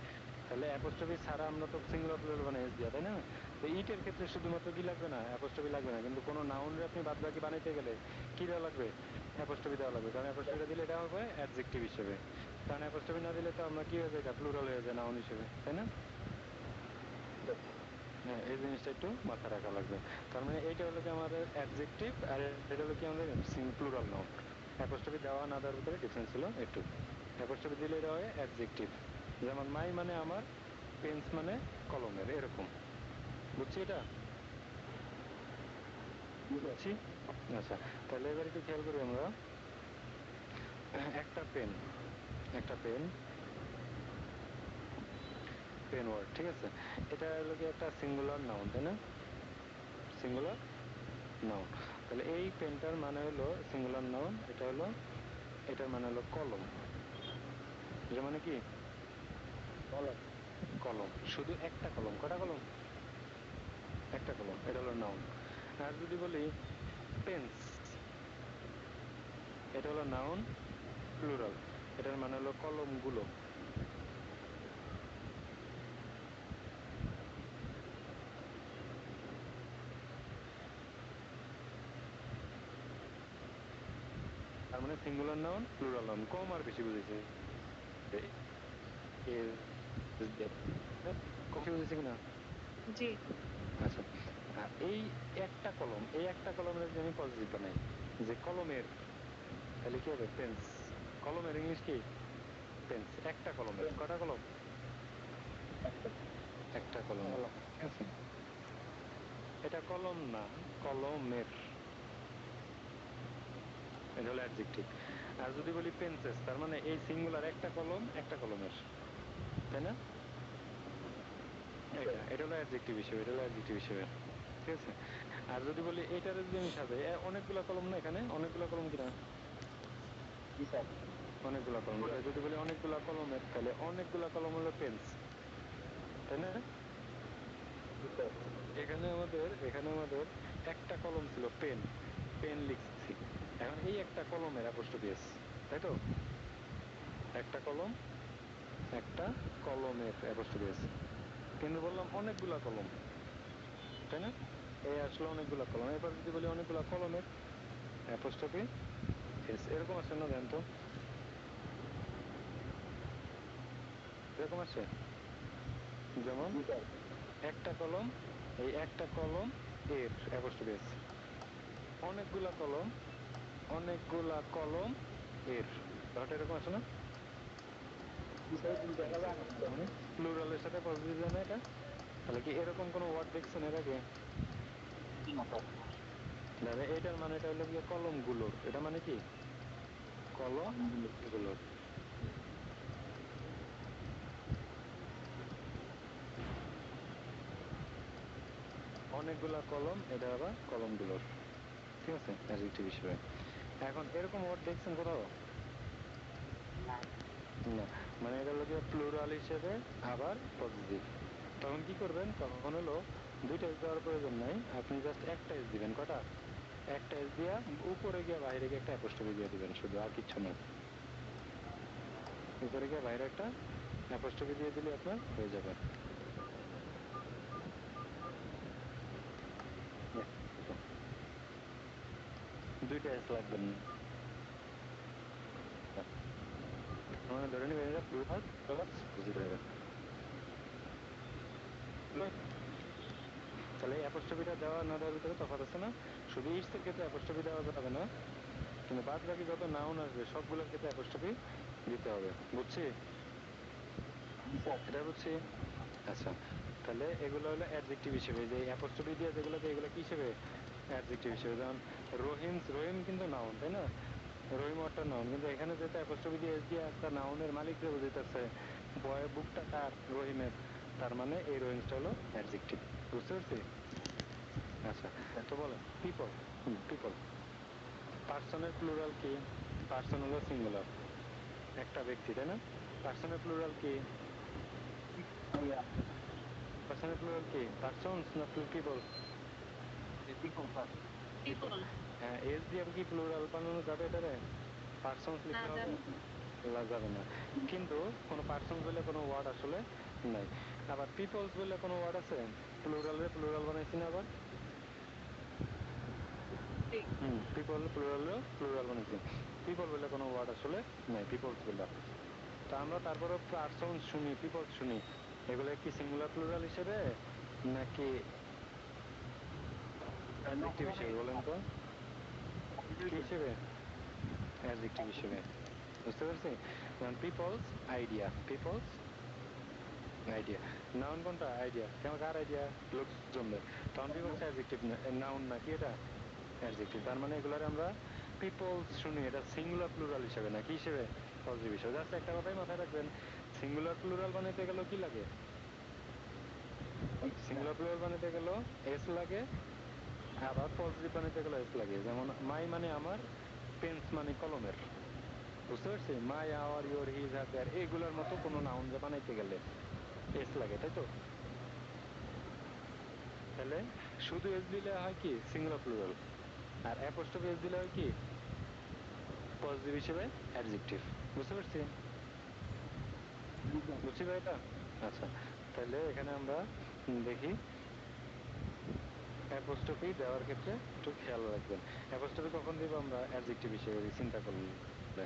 F: তাহলে অ্যাপোস্ট্রফি ছাড়া আমরা তো সিঙ্গুলার প্লুরাল বানাই এস দিয়া, তাই না? তো ইটের ক্ষেত্রে শুধুমাত্র কি লাগবে না? অ্যাপোস্ট্রফি লাগবে না, কিন্তু কোন নাউন রে আপনি বাদবাকি বানাইতে গেলে কি দেওয়া লাগবে? অ্যাপোস্ট্রফি দেওয়া লাগবে, কারণ অ্যাপোস্ট্রফিটা দিলে এটা হবে অ্যাডজেক্টিভ হিসেবে। কারণ অ্যাপোস্ট্রফি না দিলে তো আমরা কি হয়ে যায়, এটা প্লুরাল হয়ে যায় নাউন হিসেবে, তাই না? হ্যাঁ, এই জিনিসটা একটু মাথায় রাখা লাগবে। তার মানে এইটা হলো কি আমাদের অ্যাডজেক্টিভ, আর এটা হলো কি আমাদের প্লুরাল নাউন। অ্যাপোস্ট্রফি দেওয়া না দেওয়ার ভিতরে ডিফারেন্স হলো একটু। অ্যাপোস্ট্রফি দিলে এটা হয় অ্যাডজেক্টিভ, যেমন মাই মানে আমার, পেন্স মানে কলমের, এরকম। বুঝছি এটা? বুঝছি। আচ্ছা, তাহলে এবার একটু খেয়াল করি আমরা, একটা পেন, একটা পেন, পেন ওয়ার্ড, ঠিক আছে? এটা হলো কি একটা সিঙ্গুলার নাউন, তাই না? Singular noun. তাহলে এই পেনটার মানে হলো সিঙ্গুলার নাউন, এটা হলো, এটার মানে হলো কলম। এটা মানে কি? কলম। কলম, শুধু একটা কলম। কটা কলম? একটা কলম, এটা হলো নাউন। আর যদি বলি পেন্স, এটা হলো নাউন প্লুরাল, এটার মানে হলো কলমগুলো। মানে সিঙ্গুলার নাউন প্লুরাল নাউন কম আর বেশি বুঝেছে কম বুঝেছে কিনা
B: জি
F: আচ্ছা আর এই একটা কলম এই একটা কলমের যদি আমি পজিটিভ বানাই যে কলমের তাহলে কি হবে পেন্স কলমের ইংলিশ কি পেন্স একটা কলমের কটা কলম একটা কলম ঠিক আছে এটা কলম না কলমের এটা হলো অ্যাডজেক্টিভ আর যদি বলি পেন্সেস তার মানে এই সিঙ্গুলার একটা কলম একটা কলমের তাই না এটা হলো অ্যাডজেক্টিভ হিসেবে এটা হলো অ্যাডজেক্টিভ হিসেবে ঠিক আছে আর যদি বলি এটার যদি আমি সাজাই অনেকগুলা কলম না এখানে অনেকগুলা কলম কিনা অনেকগুলা কলম তাহলে যদি বলি অনেকগুলা কলমের তাহলে অনেকগুলা কলম হলো পেন্স তাই না এখানে আমাদের একটা কলম ছিল পেন পেন লিখছি এখন এই একটা কলমের অ্যাপোস্ট্রফি এস তাই তো একটা কলমের অ্যাপোস্ট্রফি এস কিন্তু বললাম অনেকগুলা কলম তাই না এই আসলে অনেকগুলা কলম এবার যদি বলি অনেকগুলা কলমের অ্যাপোস্ট্রফি এস এরকম আছে না দেন তো এরকম আছে যেমন একটা কলম এই একটা কলম এর অ্যাপোস্ট্রফি এস অনেকগুলা কলম এর ব্যাপারটা এরকম আছে না প্লুরালের সাথে পজিটিভ না এটা তাহলে কি এরকম কোন ওয়ার্ড দেখছেন এর আগে তাহলে এটার মানে এটা হলো গিয়ে কলমগুলোর এটা মানে কি কলমগুলোর অনেকগুলা কলম এটা আবার কলমগুলোর ঠিক আছে অ্যাডজেক্টিভ হিসেবে এখন এরকম ওয়ার্ড দেখছেন কোথাও না মানে এটা হলো গিয়ে প্লুরাল হিসেবে আবার পজিটিভ তখন কি করবেন তখন হলো দুইটা এস দেওয়ার প্রয়োজন নাই আপনি জাস্ট একটা এস দিবেন কটা একটা এস দিয়া উপরে গিয়ে বাইরে গিয়ে একটা অ্যাপোস্ট্রফি দিয়ে দিবেন শুধু আর কিচ্ছু না উপরে গিয়ে বাইরে একটা অ্যাপোস্ট্রফি দিয়ে দিলে আপনার হয়ে যাবে দুইটা এস লাগবে না মানে ধরে নিবেন এটা প্লুরাল প্লাস পজিটিভ হবে তাহলে অ্যাপোস্ট্রফিটা দেওয়া না দেওয়ার ভিতরে তফাৎ আছে না শুধু ইটস এর ক্ষেত্রে অ্যাপোস্ট্রফি দেওয়া যাবে না কিন্তু বাদ বাকি যত নাউন আসবে সবগুলোর ক্ষেত্রে অ্যাপোস্ট্রফি দিতে হবে বুঝছি এটা বুঝছি আচ্ছা তাহলে এগুলো হলো অ্যাডজেক্টিভ হিসেবে যে অ্যাপোস্ট্রফি দিয়ে যেগুলো দেয় এগুলো কি হিসেবে অ্যাডজেক্টিভ হিসেবে যেমন রহিম কিন্তু নাউন তাই না রহিম একটা নাউন কিন্তু এখানে যেটা অ্যাপোস্ট্রফি দিয়ে এস দিয়ে একটা নাউনের মালিকরে বুঝাইতেছে বয় বুকটা কার রহিমের তার মানে এই রহিমসটা হলো অ্যাডজেক্টিভ বুঝতে পারছি আচ্ছা তো বলেন পিপল পার্সনের প্লুরাল কি পার্সন হলো সিঙ্গুলার একটা ব্যক্তি তাই না পার্সনের প্লুরাল কি পার্সনস না পিপল
B: পিপল
F: হ্যাঁ এস দিয়ে কি প্লুরাল বানানো যাবে এটারে পার্সনস
B: না
F: লিখলে হবে
B: যাবে
F: যাবে না কিন্তু কোনো পার্সনস বলে কোনো ওয়ার্ড আসলে নাই আবার পিপলস বলে কোনো ওয়ার্ড আছে প্লুরাল বানাইছি না আবার প্লুরাল বানাইছি পিপল বলে কোনো ওয়ার্ড আসলে নাই পিপলস বলে তা আমরা তারপরে পার্সন শুনি পিপল শুনি এগুলো কি সিঙ্গুলার প্লুরাল হিসেবে নাকি অ্যাডজেক্টিভ হিসেবে বলেন তো কি হিসেবে অ্যাডজেক্টিভ হিসেবে বুঝতে পারছি যেমন পিপলস আইডিয়া নাউন কোনটা আইডিয়া কেমন কার আইডিয়া লোকজনদের তখন পিপলস অ্যাডজেক্টিভ নাউন না কি এটা অ্যাডজেক্টিভ তার মানে এগুলারে আমরা পিপলস শুনি এটা সিঙ্গুলার প্লুরাল হিসেবে না কি হিসেবে পজিটিভ হিসেবে জাস্ট একটা কথাই মাথায় রাখবেন সিঙ্গুলার প্লুরাল বানাইতে গেলেও কি লাগে সিঙ্গুলার প্লুরাল বানাইতে গেলেও এস লাগে আবার পজিটিভ বানাইতে গেলেও এস লাগে যেমন মাই মানে আমার পেন্স মানে কলমের বুঝতে পারছি my our your his her their এগুলার মতো কোনো নাউন বানাইতে গেলে এস লাগে তাই তো তাহলে শুধু এস দিলে হয় কি সিঙ্গুলার প্লুরাল আর অ্যাপোস্ট্রফি এস দিলে হয় কি পজিটিভ হিসেবে অ্যাডজেক্টিভ বুঝতে পারছি বুঝছি ভাই এটা আচ্ছা তাহলে এখানে আমরা দেখি অ্যাপোস্ট্রফি দেওয়ার ক্ষেত্রে একটু খেয়াল রাখবেন। অ্যাপোস্ট্রফি কখন দিব আমরা? অ্যাডজেক্টিভ হিসেবে চিন্তা করলে।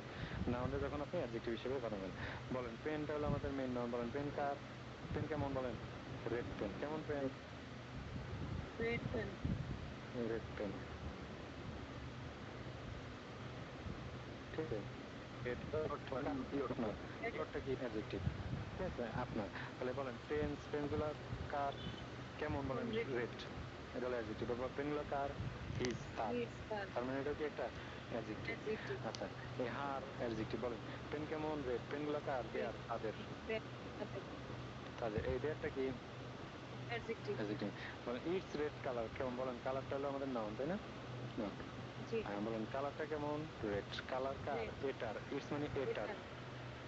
F: নাউনে যখন আপনি অ্যাডজেক্টিভ হিসেবে বানাবেন। বলেন পেনটা হলো আমাদের মেইন নাউন, বলেন পেন কার? পেন কেমন বলেন? Red pen. কেমন pen?
E: Red pen.
F: Red pen. ঠিক আছে, এটা অর্থটা কি? অ্যাডজেক্টিভ। ঠিক আছে আপনার। তাহলে বলেন পেন্স, পেনগুলা কার? কেমন বলেন? রেড। এটা হলো অ্যাডজেক্টিভ। পেনগুলা কার? হিজ, তার। তার মানে এটা কি একটা অ্যাডজেক্টিভ? আচ্ছা, এই হার অ্যাডজেক্টিভ। বলেন পেন কেমন? রেড। পেনগুলা কার? দেয়ার, তাদের। তাদের। এই দেয়ারটা কি? অ্যাডজেক্টিভ। বলেন ইটস রেড কালার। কেমন বলেন? কালারটা হলো আমাদের নাউন, তাই না? নাউন। হ্যাঁ বলেন কালারটা কেমন? রেড। কালার কার? এটার। ইটস মানে এটার।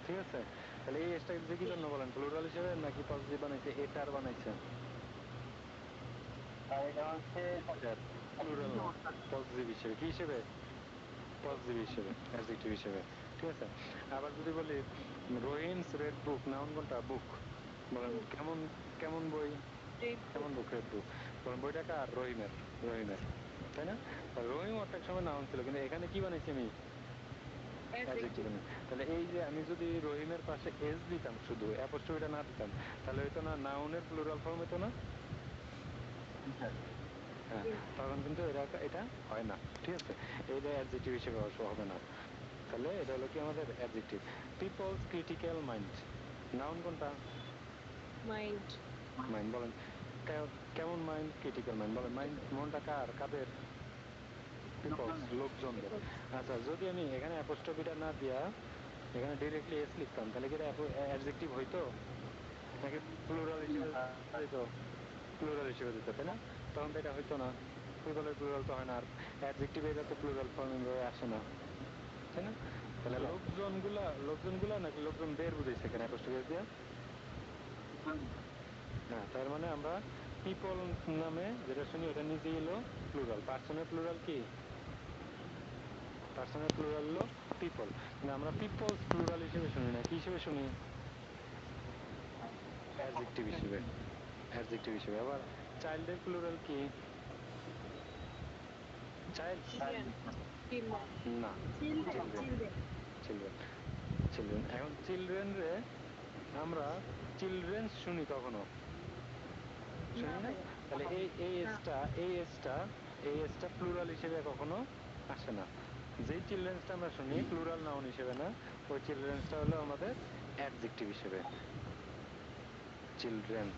F: ঠিক আছে, তাহলে এই এসটা কি জন্য বলেন? প্লুরাল হিসেবে নাকি পজিটিভ বানাইছে? এটার বানাইছে।
D: আর এটা হচ্ছে
F: প্লুরাল না, পজিটিভ হিসেবে। কি হিসেবে? পজিটিভ হিসেবে, অ্যাডজেক্টিভ হিসেবে। ঠিক আছে, আবার যদি বলি রহিমস রেড বুক, নাউন কোনটা? বুক। বলেন কেমন, কেমন বই? কেমন বুক? Red book. বলেন বইটা কার? রহিমের। রহিমের, তাই না? রহিম ওটা এক সময় নাউন ছিল, কিন্তু এখানে কি বানাইছি আমি? অ্যাডজেক্টিভ বানাই। তাহলে এই যে আমি যদি রহিমের পাশে এস দিতাম, শুধু অ্যাপোস্ট্রফিটা না দিতাম, তাহলে হয়তো না নাউনের প্লুরাল ফর্ম হতো না। হ্যাঁ, তখন কিন্তু এটা হয় না। ঠিক আছে, এইটা অ্যাডজেক্টিভ হিসেবে হবে না। তাহলে এটা হলো কি আমাদের adjective. People's critical mind, noun কোনটা?
E: মাইন্ড।
F: মাইন্ড। বলেন কেমন মাইন্ড? Critical mind. বলেন মাইন্ড, মনটা কার? কাদের? পিপলস, লোকজনদের। আচ্ছা, যদি আমি এখানে অ্যাপোস্ট্রফিটা না দিয়া এখানে ডিরেক্টলি এস লিখতাম, তাহলে কি এটা অ্যাডজেক্টিভ হইতো নাকি প্লুরাল হিসেবে দিত? প্লুরাল হিসেবে দিত, তাই না? তখন তো এটা হইতো না, পিপলের প্লুরাল তো হয় না, আর অ্যাডজেক্টিভ এটা তো প্লুরাল ফর্ম এভাবে আসে না, তাই না? তাহলে লোকজনগুলা, লোকজনগুলা নাকি লোকজনদের বুঝাইছে এখানে অ্যাপোস্ট্রফি দিয়া? হ্যাঁ, তার মানে আমরা পিপল নামে যেটা শুনি ওটা নিজেই হলো প্লুরাল। পার্সনের প্লুরাল কি? পার্সনের প্লুরাল হলো পিপল। কিন্তু আমরা পিপলস প্লুরাল হিসেবে শুনি না, কি হিসেবে শুনি? অ্যাডজেক্টিভ হিসেবে। অ্যাডজেক্টিভ হিসেবে। আবার চাইল্ডের প্লুরাল কি? চাইল্ড না, চিলড্রেন। Children, children. এখন চিলড্রেন রে আমরা চিলড্রেন্স শুনি কখনো? শুনি না। তাহলে এই এসটা প্লুরাল হিসেবে কখনো আসে না। যেই চিলড্রেন্সটা আমরা শুনি প্লুরাল নাউন হিসেবে না, ওই চিলড্রেন্সটা হলো আমাদের অ্যাডজেক্টিভ হিসেবে। চিলড্রেন্স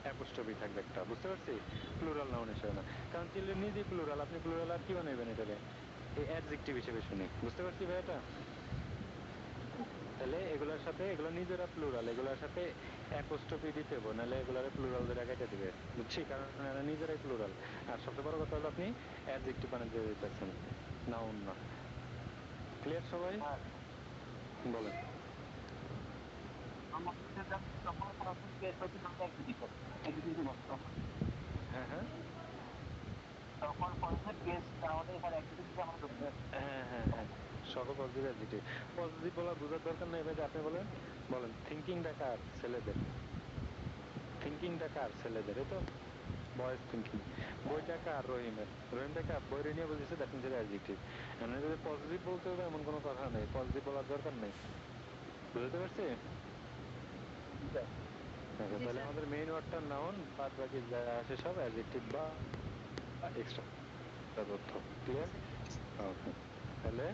F: অ্যাপোস্ট্রফি থাকবে একটা, বুঝতে পারছি? প্লুরাল নাউন হিসেবে না, কারণ চিলড্রেন নিজেই প্লুরাল। আপনি প্লুরাল আর কি বানাইবেন এটারে? এই অ্যাডজেক্টিভ হিসেবে শুনি, বুঝতে পারছি ভাই এটা? তাহলে এগুলোর সাথে, এগুলো নিজেরা প্লুরাল, এগুলোর সাথে অ্যাপোস্ট্রফি দিতে হবে, নাহলে এগুলারে প্লুরাল ধরে কেটে দিবে, বুঝছি? কারণ এরা নিজেরাই প্লুরাল। আর সবচেয়ে বড় কথা হলো আপনি অ্যাডজেক্টিভ বানাতে দিতেছেন, নাউন না। ক্লিয়ার সবাই? বলেন। হ্যাঁ হ্যাঁ
D: তখন পজিটিভ কেস, তাহলে এখানে অ্যাক্টিভিটি আমরা ধরতে পারি।
F: হ্যাঁ হ্যাঁ হ্যাঁ, সকল পজিটিভ অ্যাডজেক্টিভ। পজিটিভ বলা বোঝার দরকার নেই ভাই, আপনি বলেন। বলেন থিঙ্কিংটা কার? ছেলেদের। থিঙ্কিংটা কার? ছেলেদের, এই তো বয়েজ থিঙ্কিং। বইটা কার? রহিমের। রহিমটা কার? বইরে নিয়ে বুঝেছে, দ্যাট মিনস এটা অ্যাডজেক্টিভ। এমন যদি পজিটিভ বলতে হবে এমন কোনো কথা নেই, পজিটিভ বলার দরকার নেই, বুঝতে পারছি? আচ্ছা, তাহলে আমাদের মেইন ওয়ার্ডটা নাউন, বাদ বাকি যা আসে সব অ্যাডজেক্টিভ বা এক্সট্রা তথ্য। ক্লিয়ার? ওকে, তাহলে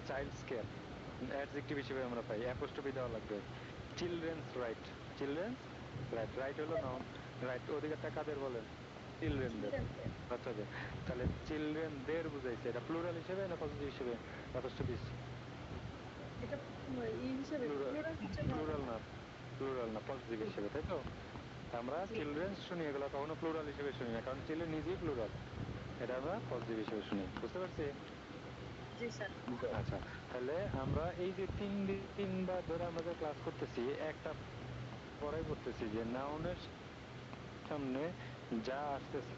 F: চাইল্ডস কেয়ার অ্যাডজেক্টিভ হিসেবে আমরা পাই, অ্যাপোস্ট্রফি দেওয়া লাগবে। Children's right, children's right, right হলো নাউন। রাইট অধিকারটা কাদের বলেন? চিলড্রেনদের, বাচ্চাদের। তাহলে চিলড্রেনদের বুঝাইছে, এটা প্লুরাল হিসেবে না পজিটিভ হিসেবে? অ্যাপোস্ট্রফি
E: এটা ই হিসেবে প্লুরাল হিসেবে হবে
F: প্লুরাল
E: না।
F: না, প্লুরাল না, পজিটিভ হিসেবে, তাই তো? আমরা চিলড্রেন্স শুনি, এগুলো কখনো প্লুরাল হিসেবে শুনি না, কারণ চিলড্রেন নিজেই প্লুরাল। এটা আমরা পজিটিভ হিসেবে শুনি, বুঝতে পারছি?
E: জি স্যার।
F: আচ্ছা, তাহলে আমরা এই যে 3 দিন ধরে আমরা যে ক্লাস করতেছি, একটা পড়াই পড়তেছি যে নাউনের সামনে যা আসতেছে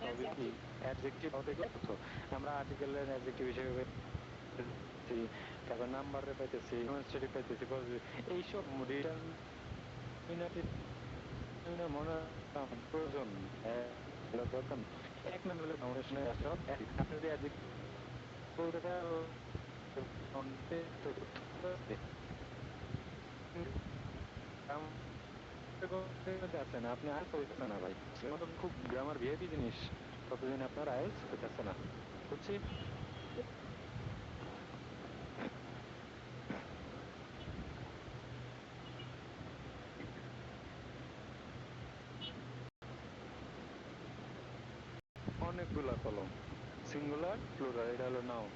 F: সবই কি অ্যাডজেক্টিভ অর্থ। আমরা আর্টিকেলের অ্যাডজেক্টিভ হিসেবে পাইতেছি, তারপর নাম্বারে পাইতেছি, ডেমনস্ট্রেটিভ পাইতেছি, পজিটিভ। এইসব ডিটারমিনেটিভ মনে প্রয়োজন এটা দরকার নেই। এক নামে হলে নাউনের আসলে একই। আপনি যদি অ্যাডজেক্টিভ বলতে চান আছে না, আপনি আইএলস হইতেছে না ভাই, খুব গ্রামার ভিআইপি জিনিস, ততদিন আপনার আইএলস হইতেছে না, বুঝছি। অনেকগুলা কলম, সিঙ্গুলার প্লুরাল, এটা হলো নাউন।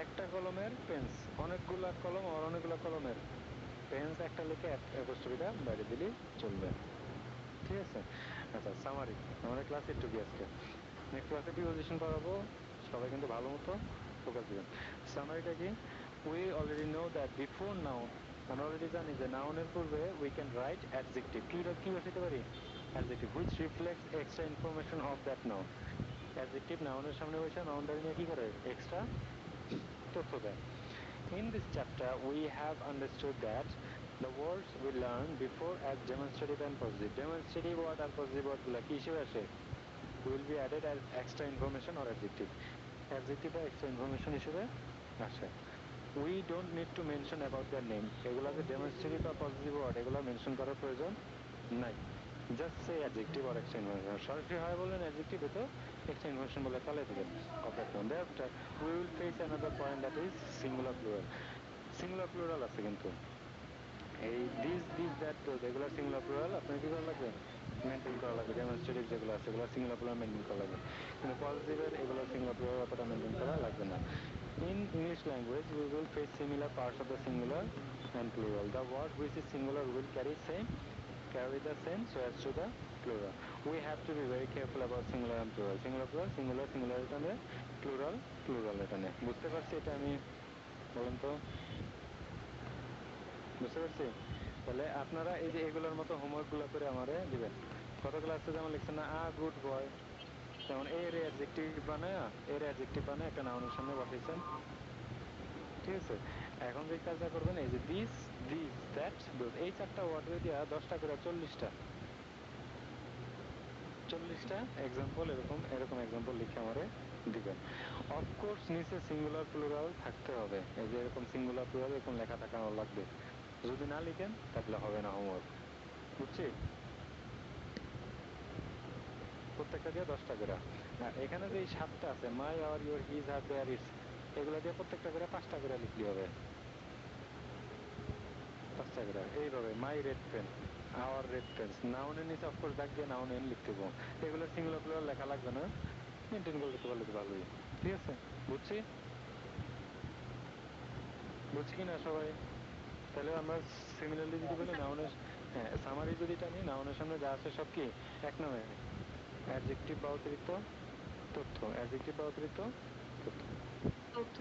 F: একটা কলমের পেন্স, অনেকগুলা কলম আর অনেকগুলা কলমের পেন্স, একটা লিখে অ্যাপোস্ট্রফিটা বাইরে দিলেই চলবে, ঠিক আছে। আচ্ছা, সামারি, আমাদের ক্লাস একটু কি আজকে নেক্সট ক্লাসে প্রিপোজিশন করাবো, সবাই কিন্তু ভালো মতো ফোকাস দিবেন। সামারিটা কি? We already know that before noun, আমরা অলরেডি জানি যে নাউনের পূর্বে উই ক্যান রাইট অ্যাডজেক্টিভ, কি বসাইতে পারি? Adjective which reflects extra information of that noun. Adjective নাউনের সামনে বসে নাউনটা নিয়ে কি করে? এক্সট্রা তথ্য দেয়। In this chapter, we have understood that the words we learned before as demonstrative and positive. Demonstrative word R positive word গুলা কি হিসেবে আসে? Will be added as extra information or adjective. Adjective বা extra information হিসেবে আসে। We don't need to mention about their name. এগুলা যে demonstrative বা positive word, এগুলা মেনশন করার প্রয়োজন নাই। Just say adjective or extra information. সরাসরি হয় বলেন adjective, তো extra information বলে চালিয়ে দিবেন of that one. Thereafter, we will face another point, that is singular plural. Singular plural আছে কিন্তু এই this that those এগুলা সিঙ্গুলার প্লুরাল আপনার কি করা লাগবে? মেনটেন করা লাগবে। ডেমনস্ট্রেটিভ যেগুলো আছে এগুলো সিঙ্গুলার প্লুরাল মেনটেন করা লাগবে, কিন্তু পজিটিভের এগুলো সিঙ্গুলার প্লুরাল অতটা মেনটেন করা লাগবে না। In English language, we will face similar parts of the singular and plural. The word which is singular will carry the same so as to the plural. We have to be very careful about singular and plural. Singular এটা নিয়ে, plural এটা নিয়ে। বুঝতে পারছি এটা আমি? বলেন তো, বুঝতে পারছি? তাহলে আপনারা এই যে এগুলোর মতো হোমওয়ার্ক গুলো করে আমারে দিবেন। গত ক্লাসে যেমন লিখছেন না, গুড বয়, যেমন এর অ্যাডজেক্টিভ বানায় একটা নাউনের সামনে বসাইছেন, ঠিক আছে। এখন যে কাজটা করবেন, এই যে দিস দ্যাট দোজ, এই চারটা ওয়ার্ড দিয়া 10টা করে 40টা এক্সাম্পল এরকম এক্সাম্পল লিখে আমারে দিবেন। অফকোর্স নিচে সিঙ্গুলার প্লুরাল থাকতে হবে, এই যে এরকম সিঙ্গুলার প্লুরাল এরকম লেখা থাকানো লাগবে। যদি না লিখেন তাহলে হবে না হোমওয়ার্ক, বুঝছি? প্রত্যেকটা দিয়ে 10টা করে। আর এখানে যে 7টা আছে, my, our, your, his, her, their, its, এগুলো দিয়ে প্রত্যেকটা করে 5টা করে লিখলে হবে, 5টা করে। এইভাবে my red pen, our red pens, নাউনের নিচে অফকোর্স দাগ দিয়ে নাউন এন লিখতে হবে। এগুলো সিঙ্গুলার প্লুরাল লেখা লাগবে না, মেনটেন করলে তো পারলে তো ভালোই, ঠিক আছে। বুঝছি কিনা সবাই? তাহলে আমরা সিমিলারলি যদি বলি নাউনের, হ্যাঁ, সামারি যদি টানি, নাউনের সামনে যা আছে সব কি এক নামে, অ্যাডজেক্টিভ বা অতিরিক্ত তথ্য, তথ্য।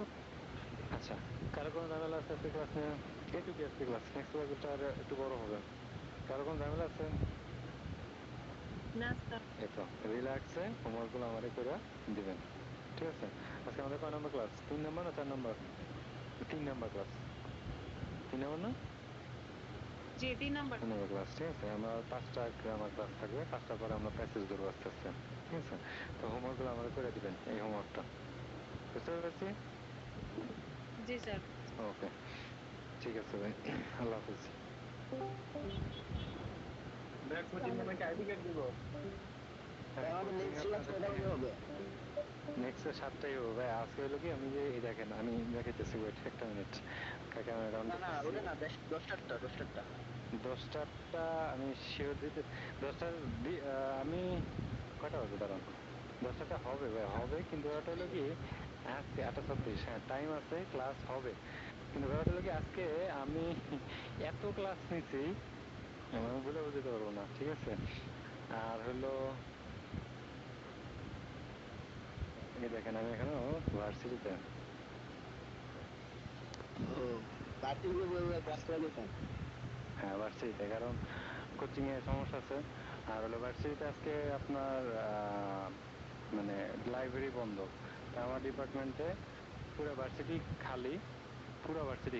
F: আচ্ছা, কারো কোনো ঝামেলা আছে আজকে ক্লাস নিয়ে? এটুকু আজকে ক্লাস, নেক্সট ক্লাসটা আর একটু বড় হবে। কারো কোনো ঝামেলা আছে?
B: না স্যার।
F: এই তো রিল্যাক্সে হোমওয়ার্ক গুলো আমারে করে দিবেন, ঠিক আছে। আজকে আমাদের কয় নাম্বার ক্লাস? 3 নাম্বার না 4 নাম্বার? 3 নাম্বার ক্লাস, 3 নাম্বার না?
B: জি 3 নাম্বার।
F: 3 নাম্বার ক্লাস, ঠিক আছে। আমরা 5টা গ্রামার ক্লাস থাকবে, 5টার পরে আমরা প্যাসেজ ধরবো আস্তে আস্তে, ঠিক আছে। তো হোমওয়ার্ক গুলো আমাদের করে দিবেন, এই হোমওয়ার্কটা, বুঝতে পারছি?
B: জি স্যার।
F: ওকে, ঠিক আছে ভাই, আল্লাহ হাফিজ।
D: কোচিং নামে একটা আইডি কার্ড দিব।
C: আমাদের নেক্সট ক্লাস কয়টা বাজে হবে?
F: নেক্সট 7টাই হবে ভাই। আজকে হলো কি, আমি যে এই দেখেন আমি দেখাইতেছি, ওয়েট একটা মিনিট, ক্যামেরাটা অন
C: না না,
F: করতেছি।
C: ওটা না, 10টা।
F: 10টা আমি শিওর দিতে, 10টা আমি কয়টা বাজে দাঁড়ান, 10টা হবে ভাই, হবে, কিন্তু ব্যাপারটা হলো কি আজকে 8:36, হ্যাঁ টাইম আছে, ক্লাস হবে, কিন্তু ব্যাপারটা হলো কি আজকে আমি এত ক্লাস নিছি আমি বলে বুঝতে পারবো না, ঠিক আছে। আর হলো এই দেখেন আমি এখনো ভার্সিটিতে।
C: ও, ভার্সিটিতে বইগুলো ক্লাস করে দিয়েছেন?
F: হ্যাঁ ভার্সিটিতে, কারণ কোচিং এ সমস্যা আছে। আর হলো ভার্সিটিতে আজকে আপনার মানে লাইব্রেরি বন্ধ, তা আমার ডিপার্টমেন্টে পুরো ভার্সিটি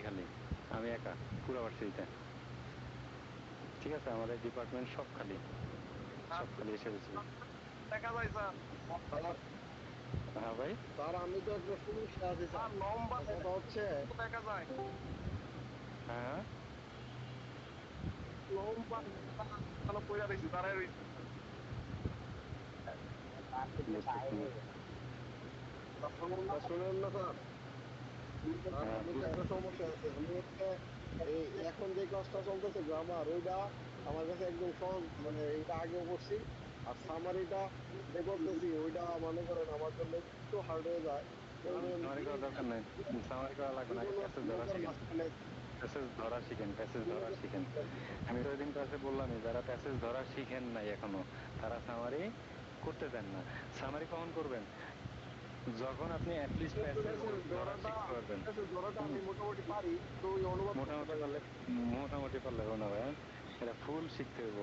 F: খালি, আমি একা পুরো ভার্সিটিতে, ঠিক আছে। আমাদের ডিপার্টমেন্ট সব খালি এসে গেছে।
G: দেখা যায় স্যার
C: স্যার
F: হ্যাঁ ভাই,
C: স্যার আমি তো একটা সমস্যা আছে স্যার।
G: আর লম্বা
C: কথা হচ্ছে
G: দেখা যায়
F: হ্যাঁ
G: লম্বা পয়সা দিছি দাঁড়ায় রয়েছে
F: বুঝতেছি না।
C: শুনেন না স্যার, স্যার
F: হ্যাঁ,
C: আমি তো একটা সমস্যা আছে। আমি হচ্ছে এই এখন যে ক্লাসটা চলতেছে গ্রামার, ওইটা আমার কাছে একদম সহজ, মানে এটা আগেও করছি। আর সামারিটা যে করতেছি ওইটা মনে করেন আমার জন্য একটু হার্ড হয়ে যায়। ধরেন
F: সামারি করার দরকার নাই, সামারি করা লাগবে না, আগে প্যাসেজ ধরা শিখেন, প্যাসেজ ধরা শিখেন, প্যাসেজ ধরা শিখেন। আমি তো ওই দিন ক্লাসে বললামই, যারা প্যাসেজ ধরা শিখেন নাই এখনো তারা সামারি করতে দেন না। সামারি কখন করবেন? যখন আপনি অ্যাটলিস্ট প্যাসেজ ধরা শিখতে পারবেন।
C: ধরাটা আমি
F: হুম,
C: মোটামুটি পারি, তো ওই অনুবাদ করতে
F: মোটামুটি
C: পারি না।
F: পারলে, মোটামুটি পারলে হবে না ভাই, এটা ফুল শিখতে হইব,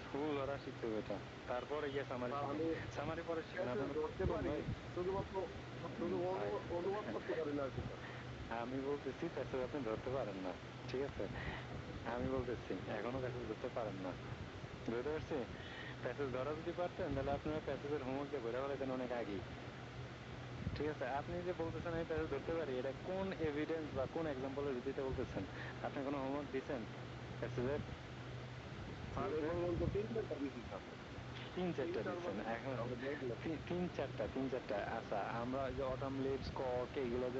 F: ফুল ধরা শিখতে হবে এটা, তারপরে গিয়ে সামারি
C: স্যার
F: শিখেন।
C: আমি
F: সামারি পরে শিখেন,
C: প্যাসেজ
F: আপনার
C: ধরতে
F: করুন
C: পারি,
F: ভাই।
C: শুধুমাত্র শুধু
F: ভাই
C: অনুবাদ করতে পারি না আর কি স্যার।
F: আমি বলতেছি প্যাসেজ আপনি ধরতে পারেন না, ঠিক আছে? আমি বলতেছি এখনো প্যাসেজ ধরতে পারেন না, বুঝতে পারছি? প্যাসেজ ধরা যদি পারতেন তাহলে আপনারা প্যাসেজের হোমওয়ার্ক দিয়ে ঘুরে ফেলাইতেন অনেক আগেই, ঠিক আছে? আপনি যে বলতেছেন আমি প্যাসেজ ধরতে পারি, এটা কোন এভিডেন্স বা কোন এক্সাম্পলের ভিত্তিতে বলতেছেন? আপনি কোনো হোমওয়ার্ক দিচ্ছেন প্যাসেজের?
C: স্যার এই পর্যন্ত 3-4টা দিছি স্যার।
F: তিন চারটা
C: 3-4 বার
F: দিচ্ছেন এখন?
C: আমি দেখলাম।
F: তিন চারটা, আচ্ছা আমরা ওই যে অটাম লিভস, কক, এগুলো যে